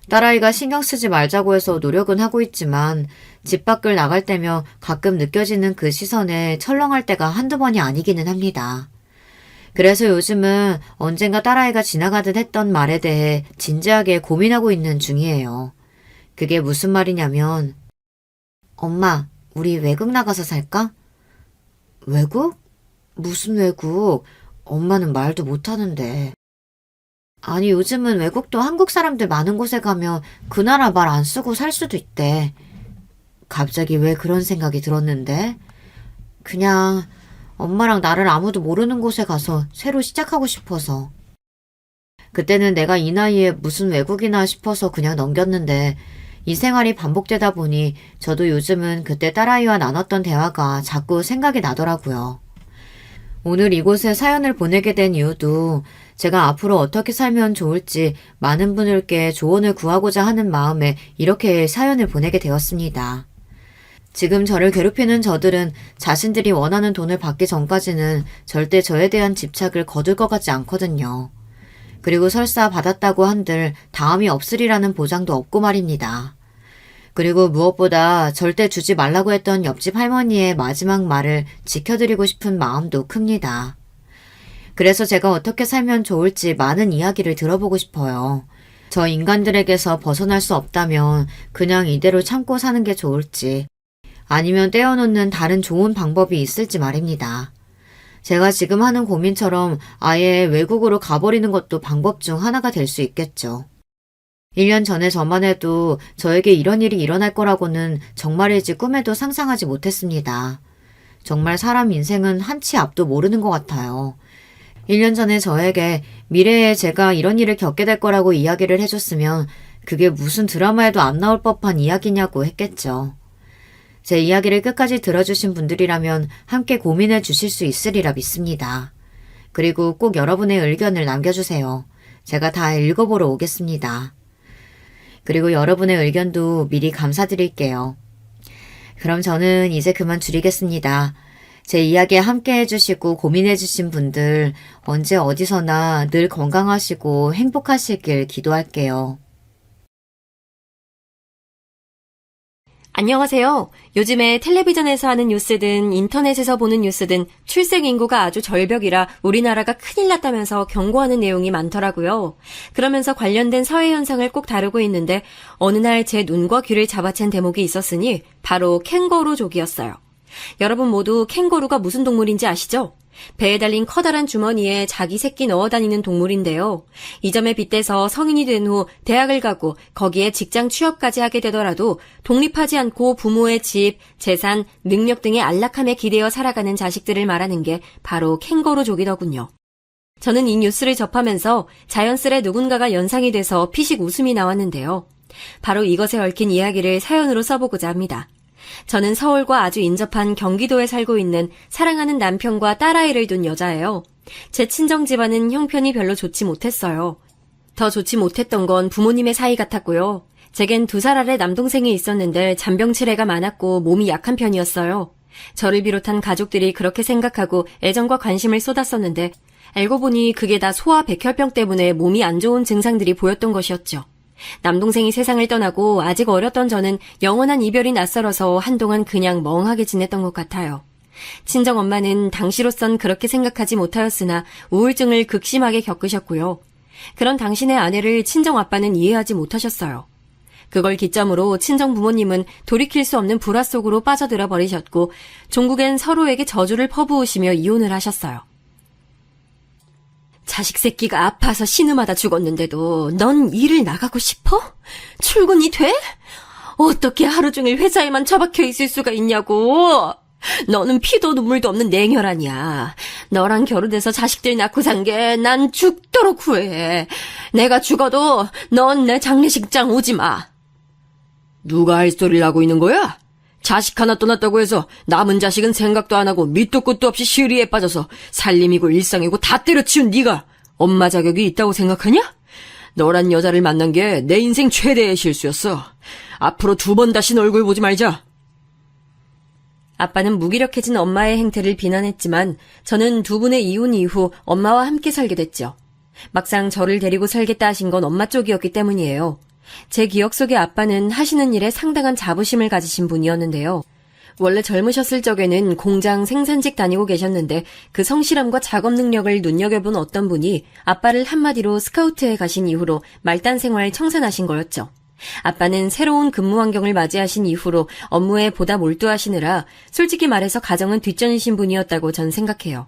딸아이가 신경 쓰지 말자고 해서 노력은 하고 있지만 집 밖을 나갈 때면 가끔 느껴지는 그 시선에 철렁할 때가 한두 번이 아니기는 합니다. 그래서 요즘은 언젠가 딸아이가 지나가듯 했던 말에 대해 진지하게 고민하고 있는 중이에요. 그게 무슨 말이냐면, 엄마, 우리 외국 나가서 살까? 외국? 무슨 외국? 엄마는 말도 못하는데. 아니, 요즘은 외국도 한국 사람들 많은 곳에 가면 그 나라 말 안 쓰고 살 수도 있대. 갑자기 왜 그런 생각이 들었는데? 그냥 엄마랑 나를 아무도 모르는 곳에 가서 새로 시작하고 싶어서. 그때는 내가 이 나이에 무슨 외국이나 싶어서 그냥 넘겼는데 이 생활이 반복되다 보니 저도 요즘은 그때 딸아이와 나눴던 대화가 자꾸 생각이 나더라고요. 오늘 이곳에 사연을 보내게 된 이유도 제가 앞으로 어떻게 살면 좋을지 많은 분들께 조언을 구하고자 하는 마음에 이렇게 사연을 보내게 되었습니다. 지금 저를 괴롭히는 저들은 자신들이 원하는 돈을 받기 전까지는 절대 저에 대한 집착을 거둘 것 같지 않거든요. 그리고 설사 받았다고 한들 다음이 없으리라는 보장도 없고 말입니다. 그리고 무엇보다 절대 주지 말라고 했던 옆집 할머니의 마지막 말을 지켜드리고 싶은 마음도 큽니다. 그래서 제가 어떻게 살면 좋을지 많은 이야기를 들어보고 싶어요. 저 인간들에게서 벗어날 수 없다면 그냥 이대로 참고 사는 게 좋을지 아니면 떼어놓는 다른 좋은 방법이 있을지 말입니다. 제가 지금 하는 고민처럼 아예 외국으로 가버리는 것도 방법 중 하나가 될 수 있겠죠. 1년 전에 저만 해도 저에게 이런 일이 일어날 거라고는 정말일지 꿈에도 상상하지 못했습니다. 정말 사람 인생은 한치 앞도 모르는 것 같아요. 1년 전에 저에게 미래에 제가 이런 일을 겪게 될 거라고 이야기를 해줬으면 그게 무슨 드라마에도 안 나올 법한 이야기냐고 했겠죠. 제 이야기를 끝까지 들어주신 분들이라면 함께 고민해 주실 수 있으리라 믿습니다. 그리고 꼭 여러분의 의견을 남겨주세요. 제가 다 읽어보러 오겠습니다. 그리고 여러분의 의견도 미리 감사드릴게요. 그럼 저는 이제 그만 줄이겠습니다. 제 이야기에 함께 해주시고 고민해주신 분들 언제 어디서나 늘 건강하시고 행복하시길 기도할게요. 안녕하세요. 요즘에 텔레비전에서 하는 뉴스든 인터넷에서 보는 뉴스든 출생 인구가 아주 절벽이라 우리나라가 큰일 났다면서 경고하는 내용이 많더라고요. 그러면서 관련된 사회 현상을 꼭 다루고 있는데 어느 날 제 눈과 귀를 잡아챈 대목이 있었으니 바로 캥거루족이었어요. 여러분 모두 캥거루가 무슨 동물인지 아시죠? 배에 달린 커다란 주머니에 자기 새끼 넣어 다니는 동물인데요. 이 점에 빗대서 성인이 된 후 대학을 가고 거기에 직장 취업까지 하게 되더라도 독립하지 않고 부모의 집, 재산, 능력 등의 안락함에 기대어 살아가는 자식들을 말하는 게 바로 캥거루족이더군요. 저는 이 뉴스를 접하면서 자연스레 누군가가 연상이 돼서 피식 웃음이 나왔는데요. 바로 이것에 얽힌 이야기를 사연으로 써보고자 합니다. 저는 서울과 아주 인접한 경기도에 살고 있는 사랑하는 남편과 딸아이를 둔 여자예요. 제 친정 집안은 형편이 별로 좋지 못했어요. 더 좋지 못했던 건 부모님의 사이 같았고요. 제겐 2살 아래 남동생이 있었는데 잔병치레가 많았고 몸이 약한 편이었어요. 저를 비롯한 가족들이 그렇게 생각하고 애정과 관심을 쏟았었는데 알고 보니 그게 다 소아 백혈병 때문에 몸이 안 좋은 증상들이 보였던 것이었죠. 남동생이 세상을 떠나고 아직 어렸던 저는 영원한 이별이 낯설어서 한동안 그냥 멍하게 지냈던 것 같아요. 친정엄마는 당시로선 그렇게 생각하지 못하였으나 우울증을 극심하게 겪으셨고요. 그런 당신의 아내를 친정아빠는 이해하지 못하셨어요. 그걸 기점으로 친정 부모님은 돌이킬 수 없는 불화 속으로 빠져들어 버리셨고 종국엔 서로에게 저주를 퍼부으시며 이혼을 하셨어요. 자식 새끼가 아파서 신음하다 죽었는데도 넌 일을 나가고 싶어? 출근이 돼? 어떻게 하루 종일 회사에만 처박혀 있을 수가 있냐고. 너는 피도 눈물도 없는 냉혈아니야. 너랑 결혼해서 자식들 낳고 산 게 난 죽도록 후회해. 내가 죽어도 넌 내 장례식장 오지 마. 누가 할 소리를 하고 있는 거야? 자식 하나 떠났다고 해서 남은 자식은 생각도 안 하고 밑도 끝도 없이 시리에 빠져서 살림이고 일상이고 다 때려치운 네가 엄마 자격이 있다고 생각하냐? 너란 여자를 만난 게 내 인생 최대의 실수였어. 앞으로 2번 다신 얼굴 보지 말자. 아빠는 무기력해진 엄마의 행태를 비난했지만 저는 2분의 이혼 이후 엄마와 함께 살게 됐죠. 막상 저를 데리고 살겠다 하신 건 엄마 쪽이었기 때문이에요. 제 기억 속의 아빠는 하시는 일에 상당한 자부심을 가지신 분이었는데요. 원래 젊으셨을 적에는 공장 생산직 다니고 계셨는데 그 성실함과 작업 능력을 눈여겨본 어떤 분이 아빠를 한마디로 스카우트에 가신 이후로 말단 생활 청산하신 거였죠. 아빠는 새로운 근무 환경을 맞이하신 이후로 업무에 보다 몰두하시느라 솔직히 말해서 가정은 뒷전이신 분이었다고 전 생각해요.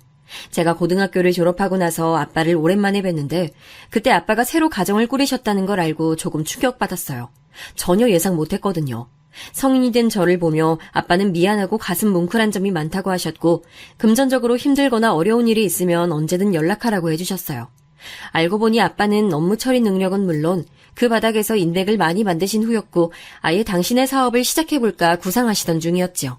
제가 고등학교를 졸업하고 나서 아빠를 오랜만에 뵀는데 그때 아빠가 새로 가정을 꾸리셨다는 걸 알고 조금 충격받았어요. 전혀 예상 못했거든요. 성인이 된 저를 보며 아빠는 미안하고 가슴 뭉클한 점이 많다고 하셨고 금전적으로 힘들거나 어려운 일이 있으면 언제든 연락하라고 해주셨어요. 알고 보니 아빠는 업무 처리 능력은 물론 그 바닥에서 인맥을 많이 만드신 후였고 아예 당신의 사업을 시작해볼까 구상하시던 중이었지요.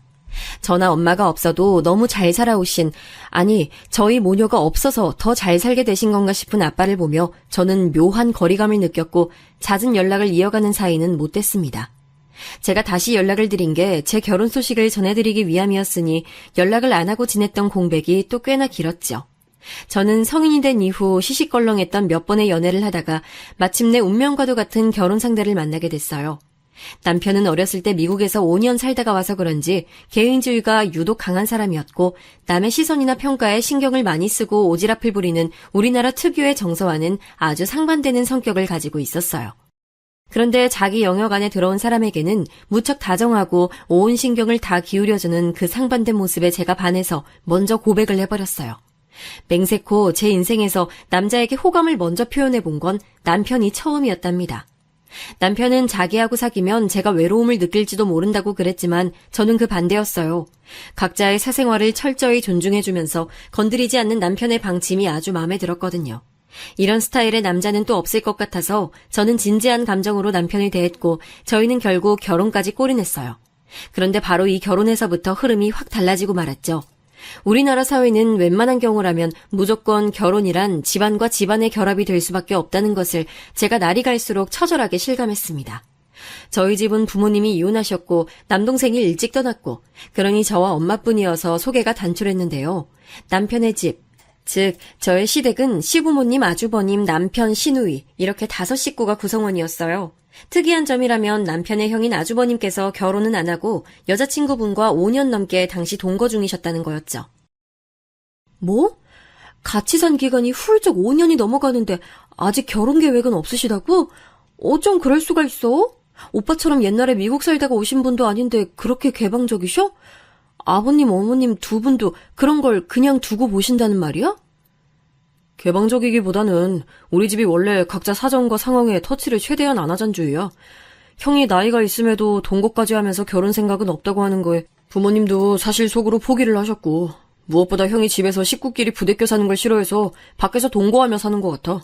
저나 엄마가 없어도 너무 잘 살아오신, 아니 저희 모녀가 없어서 더 잘 살게 되신 건가 싶은 아빠를 보며 저는 묘한 거리감을 느꼈고 잦은 연락을 이어가는 사이는 못 됐습니다. 제가 다시 연락을 드린 게 제 결혼 소식을 전해드리기 위함이었으니 연락을 안 하고 지냈던 공백이 또 꽤나 길었죠. 저는 성인이 된 이후 시시껄렁했던 몇 번의 연애를 하다가 마침내 운명과도 같은 결혼 상대를 만나게 됐어요. 남편은 어렸을 때 미국에서 5년 살다가 와서 그런지 개인주의가 유독 강한 사람이었고 남의 시선이나 평가에 신경을 많이 쓰고 오지랖을 부리는 우리나라 특유의 정서와는 아주 상반되는 성격을 가지고 있었어요. 그런데 자기 영역 안에 들어온 사람에게는 무척 다정하고 온 신경을 다 기울여주는 그 상반된 모습에 제가 반해서 먼저 고백을 해버렸어요. 맹세코 제 인생에서 남자에게 호감을 먼저 표현해본 건 남편이 처음이었답니다. 남편은 자기하고 사귀면 제가 외로움을 느낄지도 모른다고 그랬지만 저는 그 반대였어요. 각자의 사생활을 철저히 존중해주면서 건드리지 않는 남편의 방침이 아주 마음에 들었거든요. 이런 스타일의 남자는 또 없을 것 같아서 저는 진지한 감정으로 남편을 대했고 저희는 결국 결혼까지 골인했어요. 그런데 바로 이 결혼에서부터 흐름이 확 달라지고 말았죠. 우리나라 사회는 웬만한 경우라면 무조건 결혼이란 집안과 집안의 결합이 될 수밖에 없다는 것을 제가 날이 갈수록 처절하게 실감했습니다. 저희 집은 부모님이 이혼하셨고 남동생이 일찍 떠났고 그러니 저와 엄마뿐이어서 소개가 단출했는데요. 남편의 집, 즉 저의 시댁은 시부모님, 아주버님, 남편, 시누이 이렇게 5식구가 구성원이었어요. 특이한 점이라면 남편의 형인 아주버님께서 결혼은 안 하고 여자친구분과 5년 넘게 당시 동거 중이셨다는 거였죠. 뭐? 같이 산 기간이 훌쩍 5년이 넘어가는데 아직 결혼 계획은 없으시다고? 어쩜 그럴 수가 있어? 오빠처럼 옛날에 미국 살다가 오신 분도 아닌데 그렇게 개방적이셔? 아버님, 어머님 두 분도 그런 걸 그냥 두고 보신다는 말이야? 개방적이기보다는 우리 집이 원래 각자 사정과 상황에 터치를 최대한 안 하잔주의야. 형이 나이가 있음에도 동거까지 하면서 결혼 생각은 없다고 하는 거에 부모님도 사실 속으로 포기를 하셨고 무엇보다 형이 집에서 식구끼리 부대껴 사는 걸 싫어해서 밖에서 동거하며 사는 것 같아.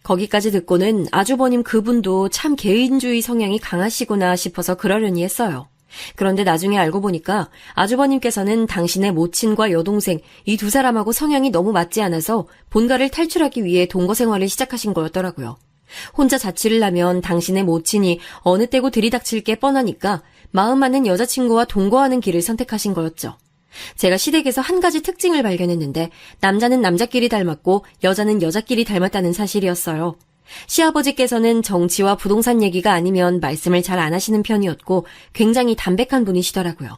거기까지 듣고는 아주버님 그분도 참 개인주의 성향이 강하시구나 싶어서 그러려니 했어요. 그런데 나중에 알고 보니까 아주버님께서는 당신의 모친과 여동생 이 두 사람하고 성향이 너무 맞지 않아서 본가를 탈출하기 위해 동거 생활을 시작하신 거였더라고요. 혼자 자취를 하면 당신의 모친이 어느 때고 들이닥칠 게 뻔하니까 마음 맞는 여자친구와 동거하는 길을 선택하신 거였죠. 제가 시댁에서 한 가지 특징을 발견했는데 남자는 남자끼리 닮았고 여자는 여자끼리 닮았다는 사실이었어요. 시아버지께서는 정치와 부동산 얘기가 아니면 말씀을 잘 안 하시는 편이었고 굉장히 담백한 분이시더라고요.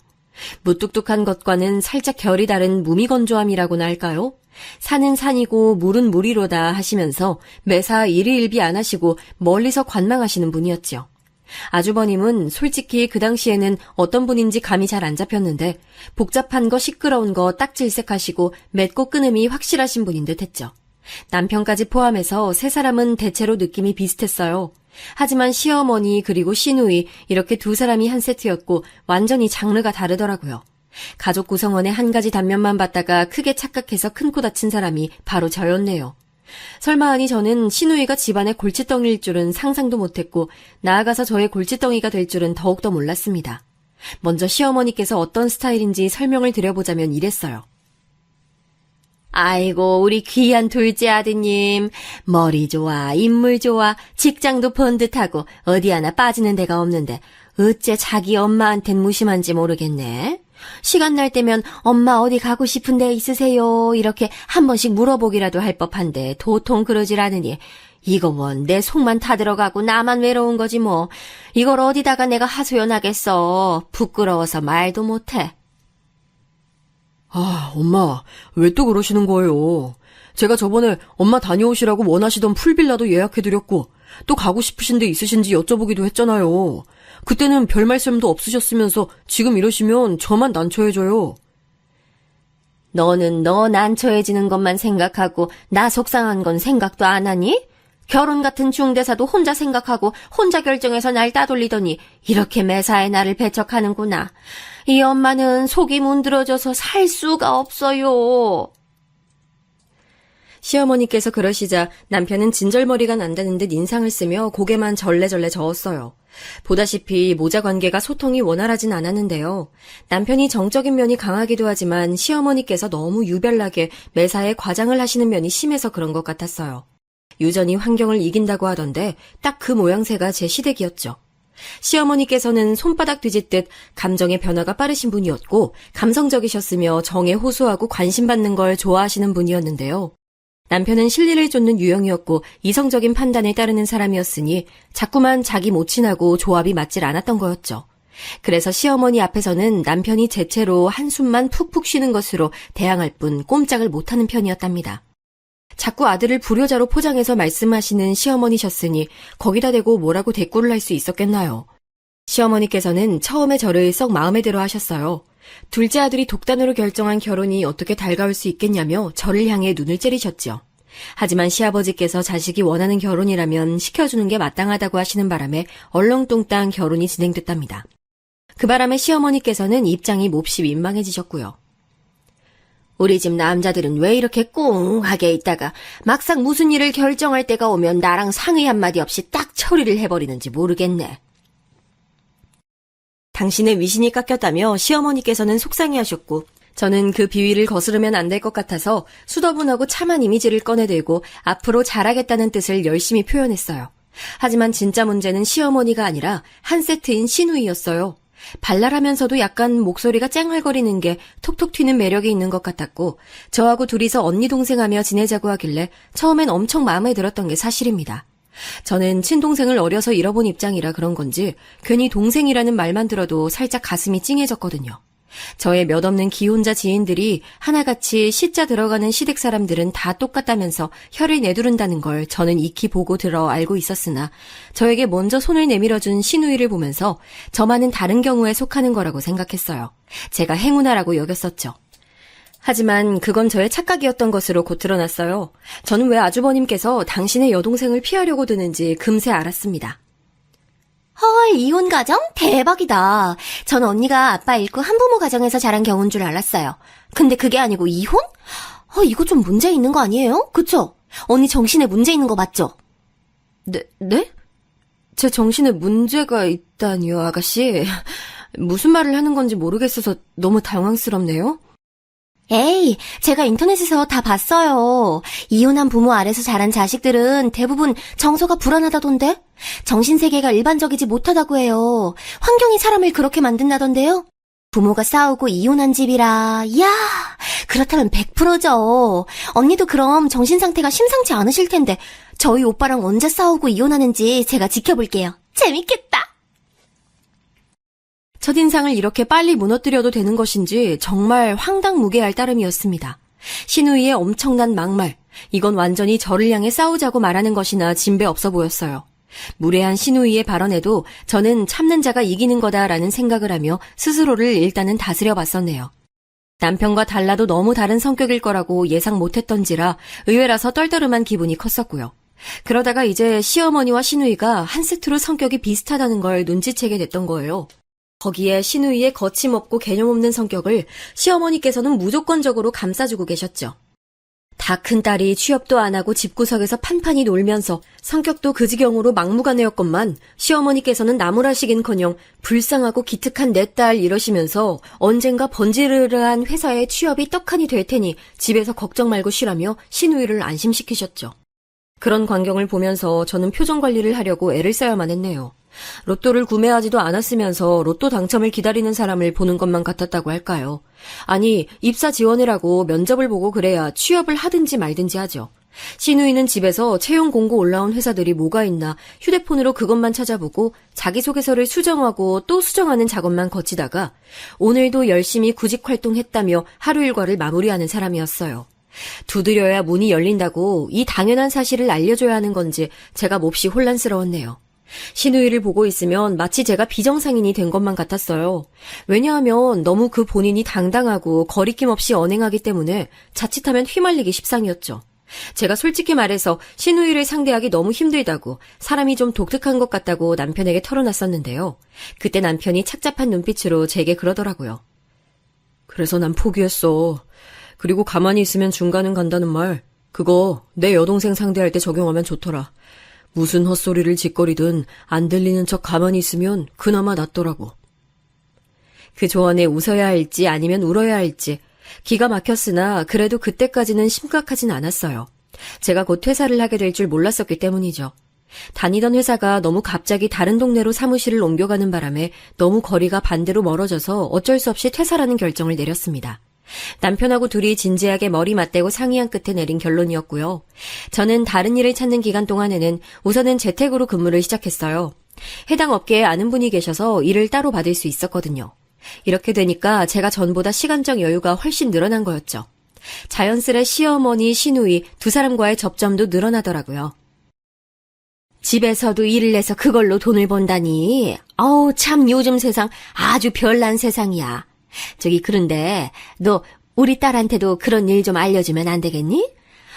무뚝뚝한 것과는 살짝 결이 다른 무미건조함이라고나 할까요? 산은 산이고 물은 물이로다 하시면서 매사 일희일비 안 하시고 멀리서 관망하시는 분이었지요. 아주버님은 솔직히 그 당시에는 어떤 분인지 감이 잘 안 잡혔는데 복잡한 거 시끄러운 거 딱 질색하시고 맺고 끊음이 확실하신 분인 듯 했죠. 남편까지 포함해서 세 사람은 대체로 느낌이 비슷했어요. 하지만 시어머니 그리고 시누이 이렇게 두 사람이 한 세트였고 완전히 장르가 다르더라고요. 가족 구성원의 한 가지 단면만 봤다가 크게 착각해서 큰 코 다친 사람이 바로 저였네요. 설마하니 저는 시누이가 집안의 골칫덩이일 줄은 상상도 못했고 나아가서 저의 골칫덩이가 될 줄은 더욱더 몰랐습니다. 먼저 시어머니께서 어떤 스타일인지 설명을 드려보자면 이랬어요. 아이고 우리 귀한 둘째 아드님 머리 좋아 인물 좋아 직장도 번듯하고 어디 하나 빠지는 데가 없는데 어째 자기 엄마한텐 무심한지 모르겠네. 시간 날 때면 엄마 어디 가고 싶은 데 있으세요? 이렇게 한 번씩 물어보기라도 할 법한데 도통 그러질 않으니 이거 뭐 내 속만 타들어가고 나만 외로운 거지 뭐. 이걸 어디다가 내가 하소연하겠어. 부끄러워서 말도 못해. 아, 엄마, 왜 또 그러시는 거예요? 제가 저번에 엄마 다녀오시라고 원하시던 풀빌라도 예약해드렸고, 또 가고 싶으신 데 있으신지 여쭤보기도 했잖아요. 그때는 별 말씀도 없으셨으면서 지금 이러시면 저만 난처해져요. 너는 너 난처해지는 것만 생각하고 나 속상한 건 생각도 안 하니? 결혼 같은 중대사도 혼자 생각하고 혼자 결정해서 날 따돌리더니 이렇게 매사에 나를 배척하는구나. 이 엄마는 속이 문드러져서 살 수가 없어요. 시어머니께서 그러시자 남편은 진절머리가 난다는 듯 인상을 쓰며 고개만 절레절레 저었어요. 보다시피 모자 관계가 소통이 원활하진 않았는데요. 남편이 정적인 면이 강하기도 하지만 시어머니께서 너무 유별나게 매사에 과장을 하시는 면이 심해서 그런 것 같았어요. 유전이 환경을 이긴다고 하던데 딱 그 모양새가 제 시댁이었죠. 시어머니께서는 손바닥 뒤집듯 감정의 변화가 빠르신 분이었고 감성적이셨으며 정에 호소하고 관심받는 걸 좋아하시는 분이었는데요. 남편은 실리를 쫓는 유형이었고 이성적인 판단에 따르는 사람이었으니 자꾸만 자기 모친하고 조합이 맞질 않았던 거였죠. 그래서 시어머니 앞에서는 남편이 제채로 한숨만 푹푹 쉬는 것으로 대항할 뿐 꼼짝을 못하는 편이었답니다. 자꾸 아들을 불효자로 포장해서 말씀하시는 시어머니셨으니 거기다 대고 뭐라고 대꾸를 할 수 있었겠나요? 시어머니께서는 처음에 저를 썩 마음에 들어 하셨어요. 둘째 아들이 독단으로 결정한 결혼이 어떻게 달가울 수 있겠냐며 저를 향해 눈을 째리셨죠. 하지만 시아버지께서 자식이 원하는 결혼이라면 시켜주는 게 마땅하다고 하시는 바람에 얼렁뚱땅 결혼이 진행됐답니다. 그 바람에 시어머니께서는 입장이 몹시 민망해지셨고요. 우리 집 남자들은 왜 이렇게 꽁하게 있다가 막상 무슨 일을 결정할 때가 오면 나랑 상의 한마디 없이 딱 처리를 해버리는지 모르겠네. 당신의 위신이 깎였다며 시어머니께서는 속상해하셨고 저는 그 비위를 거스르면 안 될 것 같아서 수더분하고 참한 이미지를 꺼내들고 앞으로 잘하겠다는 뜻을 열심히 표현했어요. 하지만 진짜 문제는 시어머니가 아니라 한 세트인 시누이였어요. 발랄하면서도 약간 목소리가 쨍얼거리는 게 톡톡 튀는 매력이 있는 것 같았고 저하고 둘이서 언니 동생하며 지내자고 하길래 처음엔 엄청 마음에 들었던 게 사실입니다. 저는 친동생을 어려서 잃어본 입장이라 그런 건지 괜히 동생이라는 말만 들어도 살짝 가슴이 찡해졌거든요. 저의 몇 없는 기혼자 지인들이 하나같이 시자 들어가는 시댁 사람들은 다 똑같다면서 혀를 내두른다는 걸 저는 익히 보고 들어 알고 있었으나 저에게 먼저 손을 내밀어준 시누이를 보면서 저만은 다른 경우에 속하는 거라고 생각했어요. 제가 행운아라고 여겼었죠. 하지만 그건 저의 착각이었던 것으로 곧 드러났어요. 저는 왜 아주버님께서 당신의 여동생을 피하려고 드는지 금세 알았습니다. 헐, 이혼 가정? 대박이다. 전 언니가 아빠 잃고 한부모 가정에서 자란 경우인 줄 알았어요. 근데 그게 아니고 이혼? 이거 좀 문제 있는 거 아니에요? 그쵸? 언니 정신에 문제 있는 거 맞죠? 네? 제 정신에 문제가 있다니요, 아가씨? 무슨 말을 하는 건지 모르겠어서 너무 당황스럽네요. 에이, 제가 인터넷에서 다 봤어요. 이혼한 부모 아래서 자란 자식들은 대부분 정서가 불안하다던데? 정신세계가 일반적이지 못하다고 해요. 환경이 사람을 그렇게 만든다던데요? 부모가 싸우고 이혼한 집이라, 이야, 그렇다면 100%죠. 언니도 그럼 정신상태가 심상치 않으실 텐데 저희 오빠랑 언제 싸우고 이혼하는지 제가 지켜볼게요. 재밌겠다. 첫인상을 이렇게 빨리 무너뜨려도 되는 것인지 정말 황당무계할 따름이었습니다. 시누이의 엄청난 막말, 이건 완전히 저를 향해 싸우자고 말하는 것이나 진배 없어 보였어요. 무례한 시누이의 발언에도 저는 참는 자가 이기는 거다라는 생각을 하며 스스로를 일단은 다스려 봤었네요. 남편과 달라도 너무 다른 성격일 거라고 예상 못했던지라 의외라서 떨떠름한 기분이 컸었고요. 그러다가 이제 시어머니와 시누이가 한 세트로 성격이 비슷하다는 걸 눈치채게 됐던 거예요. 거기에 시누이의 거침없고 개념 없는 성격을 시어머니께서는 무조건적으로 감싸주고 계셨죠. 다 큰 딸이 취업도 안 하고 집구석에서 판판히 놀면서 성격도 그 지경으로 막무가내였건만 시어머니께서는 나무라시긴커녕 불쌍하고 기특한 내 딸 이러시면서 언젠가 번지르르한 회사에 취업이 떡하니 될 테니 집에서 걱정 말고 쉬라며 시누이를 안심시키셨죠. 그런 광경을 보면서 저는 표정 관리를 하려고 애를 써야만 했네요. 로또를 구매하지도 않았으면서 로또 당첨을 기다리는 사람을 보는 것만 같았다고 할까요? 아니, 입사 지원을 하고 면접을 보고 그래야 취업을 하든지 말든지 하죠. 신우이는 집에서 채용 공고 올라온 회사들이 뭐가 있나 휴대폰으로 그것만 찾아보고 자기소개서를 수정하고 또 수정하는 작업만 거치다가 오늘도 열심히 구직 활동했다며 하루 일과를 마무리하는 사람이었어요. 두드려야 문이 열린다고 이 당연한 사실을 알려줘야 하는 건지 제가 몹시 혼란스러웠네요. 신우이를 보고 있으면 마치 제가 비정상인이 된 것만 같았어요. 왜냐하면 너무 그 본인이 당당하고 거리낌 없이 언행하기 때문에 자칫하면 휘말리기 십상이었죠. 제가 솔직히 말해서 신우이를 상대하기 너무 힘들다고 사람이 좀 독특한 것 같다고 남편에게 털어놨었는데요. 그때 남편이 착잡한 눈빛으로 제게 그러더라고요. 그래서 난 포기했어. 그리고 가만히 있으면 중간은 간다는 말, 그거 내 여동생 상대할 때 적용하면 좋더라. 무슨 헛소리를 짓거리든 안 들리는 척 가만히 있으면 그나마 낫더라고. 그 조언에 웃어야 할지 아니면 울어야 할지 기가 막혔으나 그래도 그때까지는 심각하진 않았어요. 제가 곧 퇴사를 하게 될 줄 몰랐었기 때문이죠. 다니던 회사가 너무 갑자기 다른 동네로 사무실을 옮겨가는 바람에 너무 거리가 반대로 멀어져서 어쩔 수 없이 퇴사라는 결정을 내렸습니다. 남편하고 둘이 진지하게 머리 맞대고 상의한 끝에 내린 결론이었고요. 저는 다른 일을 찾는 기간 동안에는 우선은 재택으로 근무를 시작했어요. 해당 업계에 아는 분이 계셔서 일을 따로 받을 수 있었거든요. 이렇게 되니까 제가 전보다 시간적 여유가 훨씬 늘어난 거였죠. 자연스레 시어머니, 시누이 두 사람과의 접점도 늘어나더라고요. 집에서도 일을 해서 그걸로 돈을 번다니. 참 요즘 세상 아주 별난 세상이야. 저기 그런데 너 우리 딸한테도 그런 일 좀 알려주면 안 되겠니?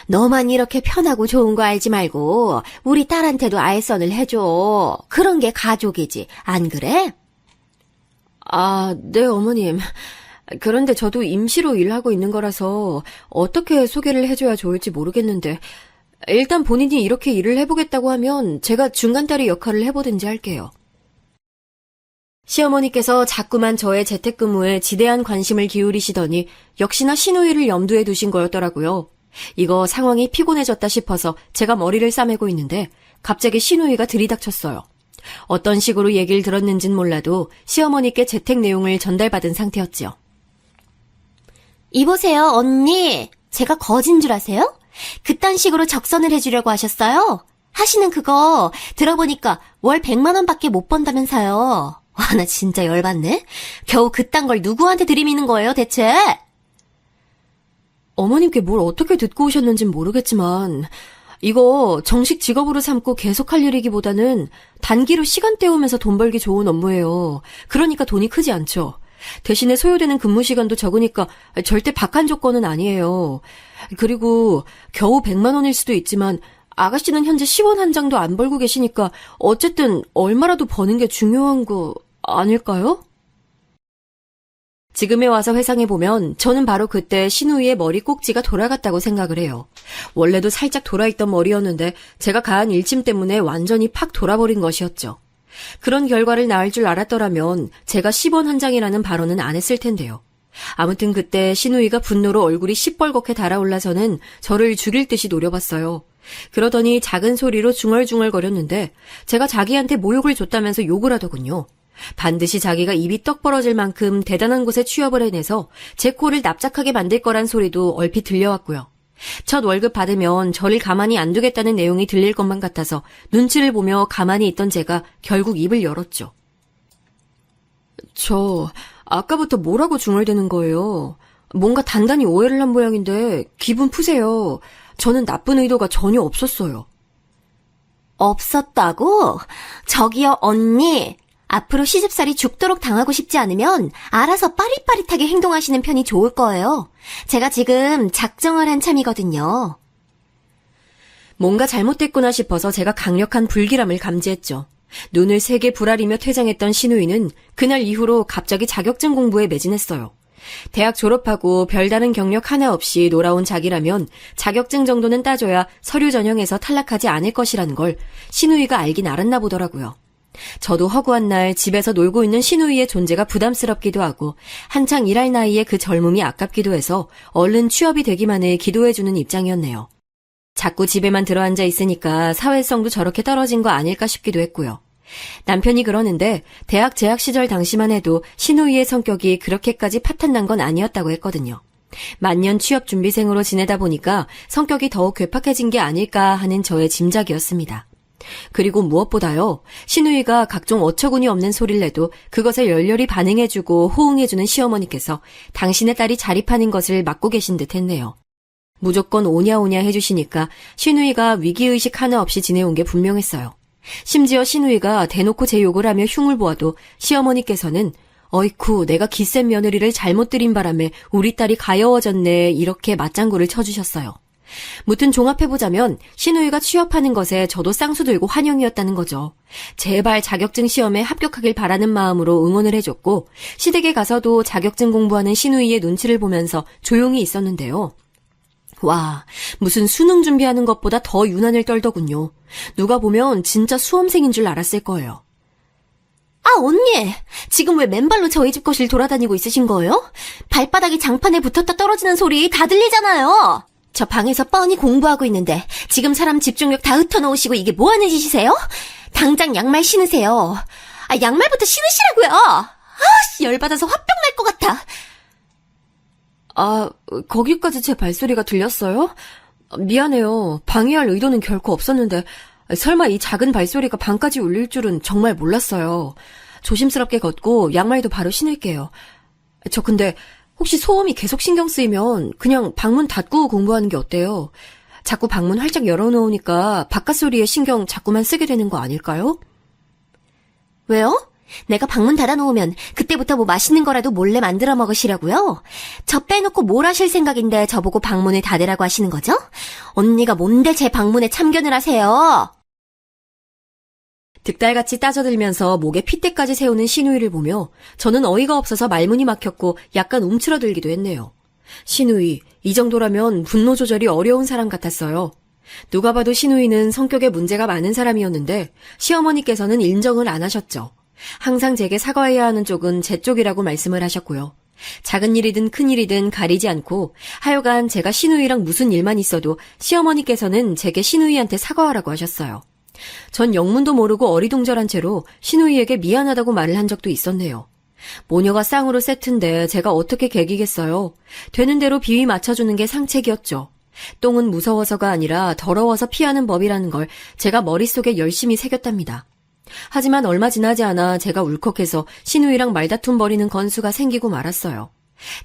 너만 이렇게 편하고 좋은 거 알지 말고 우리 딸한테도 알선을 해줘. 그런 게 가족이지. 안 그래? 네, 어머님. 그런데 저도 임시로 일하고 있는 거라서 어떻게 소개를 해줘야 좋을지 모르겠는데 일단 본인이 이렇게 일을 해보겠다고 하면 제가 중간다리 역할을 해보든지 할게요. 시어머니께서 자꾸만 저의 재택근무에 지대한 관심을 기울이시더니 역시나 시누이를 염두에 두신 거였더라고요. 이거 상황이 피곤해졌다 싶어서 제가 머리를 싸매고 있는데 갑자기 시누이가 들이닥쳤어요. 어떤 식으로 얘기를 들었는진 몰라도 시어머니께 재택 내용을 전달받은 상태였지요. 이보세요, 언니. 제가 거진 줄 아세요? 그딴 식으로 적선을 해주려고 하셨어요? 하시는 그거 들어보니까 월 100만 원밖에 못 번다면서요. 와, 나 진짜 열받네. 겨우 그딴 걸 누구한테 들이미는 거예요, 대체? 어머님께 뭘 어떻게 듣고 오셨는진 모르겠지만 이거 정식 직업으로 삼고 계속할 일이기보다는 단기로 시간 때우면서 돈 벌기 좋은 업무예요. 그러니까 돈이 크지 않죠. 대신에 소요되는 근무 시간도 적으니까 절대 박한 조건은 아니에요. 그리고 겨우 100만 원일 수도 있지만 아가씨는 현재 10원 한 장도 안 벌고 계시니까 어쨌든 얼마라도 버는 게 중요한 거 아닐까요? 지금에 와서 회상해보면 저는 바로 그때 신우이의 머리 꼭지가 돌아갔다고 생각을 해요. 원래도 살짝 돌아있던 머리였는데 제가 가한 일침 때문에 완전히 팍 돌아버린 것이었죠. 그런 결과를 낳을 줄 알았더라면 제가 10원 한 장이라는 발언은 안 했을 텐데요. 아무튼 그때 신우이가 분노로 얼굴이 시뻘겋게 달아올라서는 저를 죽일 듯이 노려봤어요. 그러더니 작은 소리로 중얼중얼거렸는데 제가 자기한테 모욕을 줬다면서 욕을 하더군요. 반드시 자기가 입이 떡 벌어질 만큼 대단한 곳에 취업을 해내서 제 코를 납작하게 만들 거란 소리도 얼핏 들려왔고요. 첫 월급 받으면 저를 가만히 안 두겠다는 내용이 들릴 것만 같아서 눈치를 보며 가만히 있던 제가 결국 입을 열었죠. 저 아까부터 뭐라고 중얼대는 거예요? 뭔가 단단히 오해를 한 모양인데 기분 푸세요. 저는 나쁜 의도가 전혀 없었어요. 없었다고? 저기요, 언니. 앞으로 시집살이 죽도록 당하고 싶지 않으면 알아서 빠릿빠릿하게 행동하시는 편이 좋을 거예요. 제가 지금 작정을 한 참이거든요. 뭔가 잘못됐구나 싶어서 제가 강력한 불길함을 감지했죠. 눈을 세게 부라리며 퇴장했던 신우이는 그날 이후로 갑자기 자격증 공부에 매진했어요. 대학 졸업하고 별다른 경력 하나 없이 놀아온 자기라면 자격증 정도는 따줘야 서류 전형에서 탈락하지 않을 것이라는 걸 신우이가 알긴 알았나 보더라고요. 저도 허구한 날 집에서 놀고 있는 신우이의 존재가 부담스럽기도 하고 한창 일할 나이에 그 젊음이 아깝기도 해서 얼른 취업이 되기만을 기도해주는 입장이었네요. 자꾸 집에만 들어앉아 있으니까 사회성도 저렇게 떨어진 거 아닐까 싶기도 했고요. 남편이 그러는데 대학 재학 시절 당시만 해도 신우이의 성격이 그렇게까지 파탄난 건 아니었다고 했거든요. 만년 취업 준비생으로 지내다 보니까 성격이 더욱 괴팍해진 게 아닐까 하는 저의 짐작이었습니다. 그리고 무엇보다요, 신우이가 각종 어처구니 없는 소리를 내도 그것에 열렬히 반응해주고 호응해주는 시어머니께서 당신의 딸이 자립하는 것을 막고 계신 듯 했네요. 무조건 오냐오냐 해주시니까 신우이가 위기의식 하나 없이 지내온 게 분명했어요. 심지어 신우이가 대놓고 제 욕을 하며 흉을 보아도 시어머니께서는 어이쿠 내가 기센 며느리를 잘못 들인 바람에 우리 딸이 가여워졌네 이렇게 맞장구를 쳐주셨어요. 무튼 종합해보자면 신우이가 취업하는 것에 저도 쌍수 들고 환영이었다는 거죠. 제발 자격증 시험에 합격하길 바라는 마음으로 응원을 해줬고 시댁에 가서도 자격증 공부하는 신우이의 눈치를 보면서 조용히 있었는데요. 와, 무슨 수능 준비하는 것보다 더 유난을 떨더군요. 누가 보면 진짜 수험생인 줄 알았을 거예요. 아, 언니! 지금 왜 맨발로 저희 집 거실 돌아다니고 있으신 거예요? 발바닥이 장판에 붙었다 떨어지는 소리 다 들리잖아요! 저 방에서 뻔히 공부하고 있는데 지금 사람 집중력 다 흩어놓으시고 이게 뭐하는 짓이세요? 당장 양말 신으세요. 아, 양말부터 신으시라고요! 아, 열받아서 화병 날 것 같아! 아, 거기까지 제 발소리가 들렸어요? 미안해요. 방해할 의도는 결코 없었는데 설마 이 작은 발소리가 방까지 울릴 줄은 정말 몰랐어요. 조심스럽게 걷고 양말도 바로 신을게요. 저 근데 혹시 소음이 계속 신경 쓰이면 그냥 방문 닫고 공부하는 게 어때요? 자꾸 방문 활짝 열어놓으니까 바깥 소리에 신경 자꾸만 쓰게 되는 거 아닐까요? 왜요? 내가 방문 닫아놓으면 그때부터 뭐 맛있는 거라도 몰래 만들어 먹으시라고요? 저 빼놓고 뭘 하실 생각인데 저보고 방문을 닫으라고 하시는 거죠? 언니가 뭔데 제 방문에 참견을 하세요? 득달같이 따져들면서 목에 핏대까지 세우는 신우이를 보며 저는 어이가 없어서 말문이 막혔고 약간 움츠러들기도 했네요. 신우이, 이 정도라면 분노 조절이 어려운 사람 같았어요. 누가 봐도 신우이는 성격에 문제가 많은 사람이었는데 시어머니께서는 인정을 안 하셨죠. 항상 제게 사과해야 하는 쪽은 제 쪽이라고 말씀을 하셨고요. 작은 일이든 큰 일이든 가리지 않고 하여간 제가 신우이랑 무슨 일만 있어도 시어머니께서는 제게 신우이한테 사과하라고 하셨어요. 전 영문도 모르고 어리둥절한 채로 신우이에게 미안하다고 말을 한 적도 있었네요. 모녀가 쌍으로 세트인데 제가 어떻게 개기겠어요. 되는 대로 비위 맞춰주는 게 상책이었죠. 똥은 무서워서가 아니라 더러워서 피하는 법이라는 걸 제가 머릿속에 열심히 새겼답니다. 하지만 얼마 지나지 않아 제가 울컥해서 신우이랑 말다툼 벌이는 건수가 생기고 말았어요.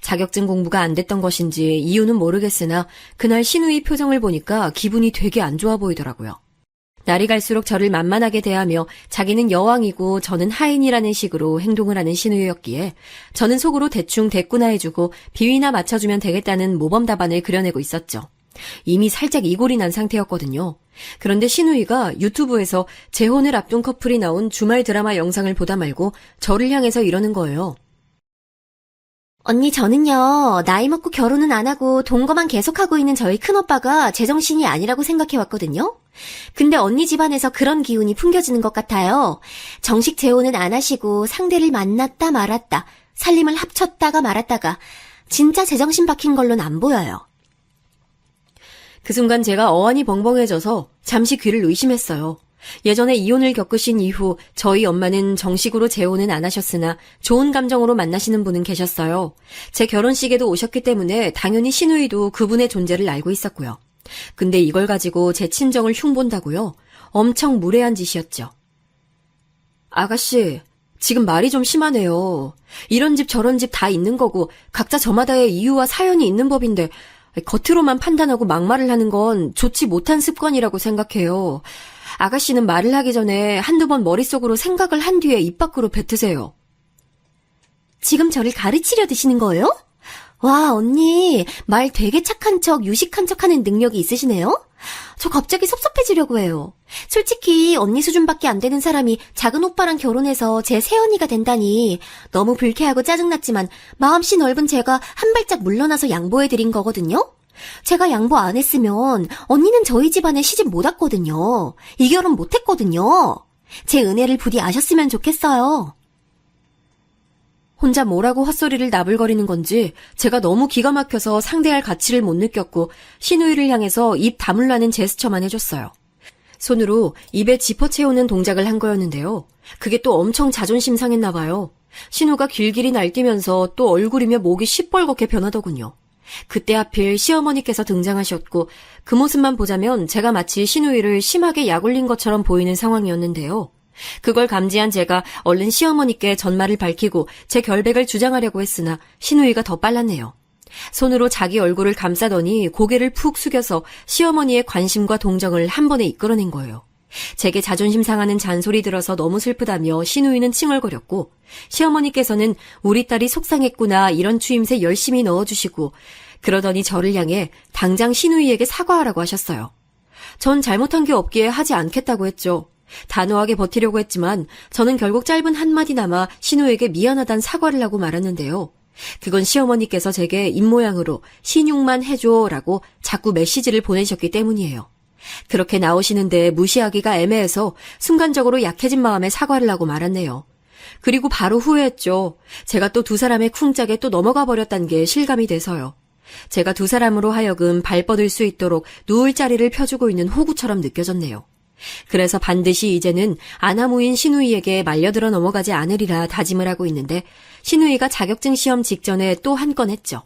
자격증 공부가 안 됐던 것인지 이유는 모르겠으나 그날 신우이 표정을 보니까 기분이 되게 안 좋아 보이더라고요. 날이 갈수록 저를 만만하게 대하며 자기는 여왕이고 저는 하인이라는 식으로 행동을 하는 신우이였기에 저는 속으로 대충 대꾸나 해주고 비위나 맞춰주면 되겠다는 모범 답안을 그려내고 있었죠. 이미 살짝 이골이 난 상태였거든요. 그런데 신우이가 유튜브에서 재혼을 앞둔 커플이 나온 주말 드라마 영상을 보다 말고 저를 향해서 이러는 거예요. 언니, 저는요, 나이 먹고 결혼은 안 하고 동거만 계속하고 있는 저희 큰오빠가 제정신이 아니라고 생각해왔거든요. 근데 언니 집안에서 그런 기운이 풍겨지는 것 같아요. 정식 재혼은 안 하시고 상대를 만났다 말았다, 살림을 합쳤다가 말았다가 진짜 제정신 박힌 걸로는 안 보여요. 그 순간 제가 어안이 벙벙해져서 잠시 귀를 의심했어요. 예전에 이혼을 겪으신 이후 저희 엄마는 정식으로 재혼은 안 하셨으나 좋은 감정으로 만나시는 분은 계셨어요. 제 결혼식에도 오셨기 때문에 당연히 신우이도 그분의 존재를 알고 있었고요. 근데 이걸 가지고 제 친정을 흉본다고요? 엄청 무례한 짓이었죠. 아가씨, 지금 말이 좀 심하네요. 이런 집 저런 집 다 있는 거고 각자 저마다의 이유와 사연이 있는 법인데 겉으로만 판단하고 막말을 하는 건 좋지 못한 습관이라고 생각해요. 아가씨는 말을 하기 전에 한두 번 머릿속으로 생각을 한 뒤에 입 밖으로 뱉으세요. 지금 저를 가르치려 드시는 거예요? 와, 언니, 말 되게 착한 척, 유식한 척 하는 능력이 있으시네요? 저 갑자기 섭섭해지려고 해요. 솔직히 언니 수준밖에 안 되는 사람이 작은 오빠랑 결혼해서 제 새언니가 된다니 너무 불쾌하고 짜증났지만 마음씨 넓은 제가 한 발짝 물러나서 양보해드린 거거든요? 제가 양보 안 했으면 언니는 저희 집안에 시집 못 왔거든요. 이 결혼 못 했거든요. 제 은혜를 부디 아셨으면 좋겠어요. 혼자 뭐라고 헛소리를 나불거리는 건지 제가 너무 기가 막혀서 상대할 가치를 못 느꼈고 신우이를 향해서 입 다물라는 제스처만 해줬어요. 손으로 입에 지퍼 채우는 동작을 한 거였는데요. 그게 또 엄청 자존심 상했나 봐요. 신우가 길길이 날뛰면서 또 얼굴이며 목이 시뻘겋게 변하더군요. 그때 하필 시어머니께서 등장하셨고 그 모습만 보자면 제가 마치 신우이를 심하게 약올린 것처럼 보이는 상황이었는데요. 그걸 감지한 제가 얼른 시어머니께 전말을 밝히고 제 결백을 주장하려고 했으나 신우이가 더 빨랐네요. 손으로 자기 얼굴을 감싸더니 고개를 푹 숙여서 시어머니의 관심과 동정을 한 번에 이끌어낸 거예요. 제게 자존심 상하는 잔소리 들어서 너무 슬프다며 신우이는 칭얼거렸고 시어머니께서는 우리 딸이 속상했구나 이런 추임새 열심히 넣어주시고 그러더니 저를 향해 당장 신우이에게 사과하라고 하셨어요. 전 잘못한 게 없기에 하지 않겠다고 했죠. 단호하게 버티려고 했지만 저는 결국 짧은 한마디나마 신우에게 미안하단 사과를 하고 말았는데요. 그건 시어머니께서 제게 입모양으로 신용만 해줘라고 자꾸 메시지를 보내셨기 때문이에요. 그렇게 나오시는데 무시하기가 애매해서 순간적으로 약해진 마음에 사과를 하고 말았네요. 그리고 바로 후회했죠. 제가 또 두 사람의 쿵짝에 또 넘어가 버렸단 게 실감이 돼서요. 제가 두 사람으로 하여금 발 뻗을 수 있도록 누울 자리를 펴주고 있는 호구처럼 느껴졌네요. 그래서 반드시 이제는 아나무인 신우이에게 말려들어 넘어가지 않으리라 다짐을 하고 있는데 신우이가 자격증 시험 직전에 또 한 건 했죠.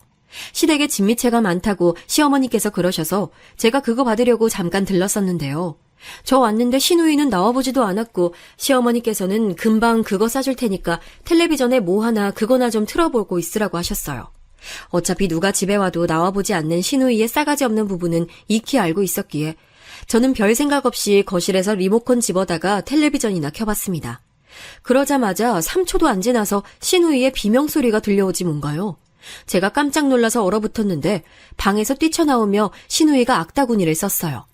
시댁에 진미채가 많다고 시어머니께서 그러셔서 제가 그거 받으려고 잠깐 들렀었는데요. 저 왔는데 신우이는 나와보지도 않았고 시어머니께서는 금방 그거 싸줄 테니까 텔레비전에 뭐 하나 그거나 좀 틀어보고 있으라고 하셨어요. 어차피 누가 집에 와도 나와보지 않는 신우이의 싸가지 없는 부분은 익히 알고 있었기에 저는 별 생각 없이 거실에서 리모컨 집어다가 텔레비전이나 켜봤습니다. 그러자마자 3초도 안 지나서 신우이의 비명소리가 들려오지 뭔가요. 제가 깜짝 놀라서 얼어붙었는데 방에서 뛰쳐나오며 신우이가 악다구니를 썼어요.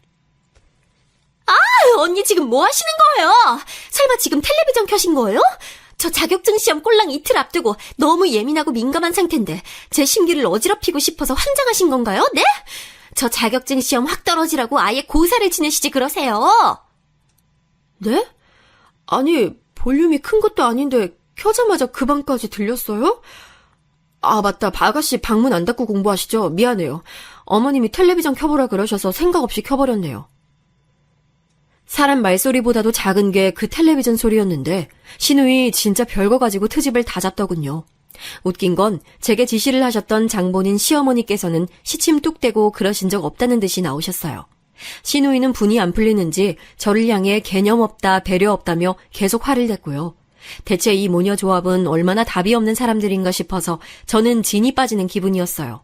언니 지금 뭐 하시는 거예요? 설마 지금 텔레비전 켜신 거예요? 저 자격증 시험 꼴랑 이틀 앞두고 너무 예민하고 민감한 상태인데 제 심기를 어지럽히고 싶어서 환장하신 건가요? 네? 저 자격증 시험 확 떨어지라고 아예 고사를 지내시지 그러세요. 네? 아니, 볼륨이 큰 것도 아닌데 켜자마자 그 방까지 들렸어요? 아, 맞다. 아가씨 방문 안 닫고 공부하시죠? 미안해요. 어머님이 텔레비전 켜보라 그러셔서 생각 없이 켜버렸네요. 사람 말소리보다도 작은 게 그 텔레비전 소리였는데 신우이 진짜 별거 가지고 트집을 다 잡더군요. 웃긴 건 제게 지시를 하셨던 장본인 시어머니께서는 시침 뚝 떼고 그러신 적 없다는 듯이 나오셨어요. 신우이는 분이 안 풀리는지 저를 향해 개념 없다, 배려 없다며 계속 화를 냈고요. 대체 이 모녀 조합은 얼마나 답이 없는 사람들인가 싶어서 저는 진이 빠지는 기분이었어요.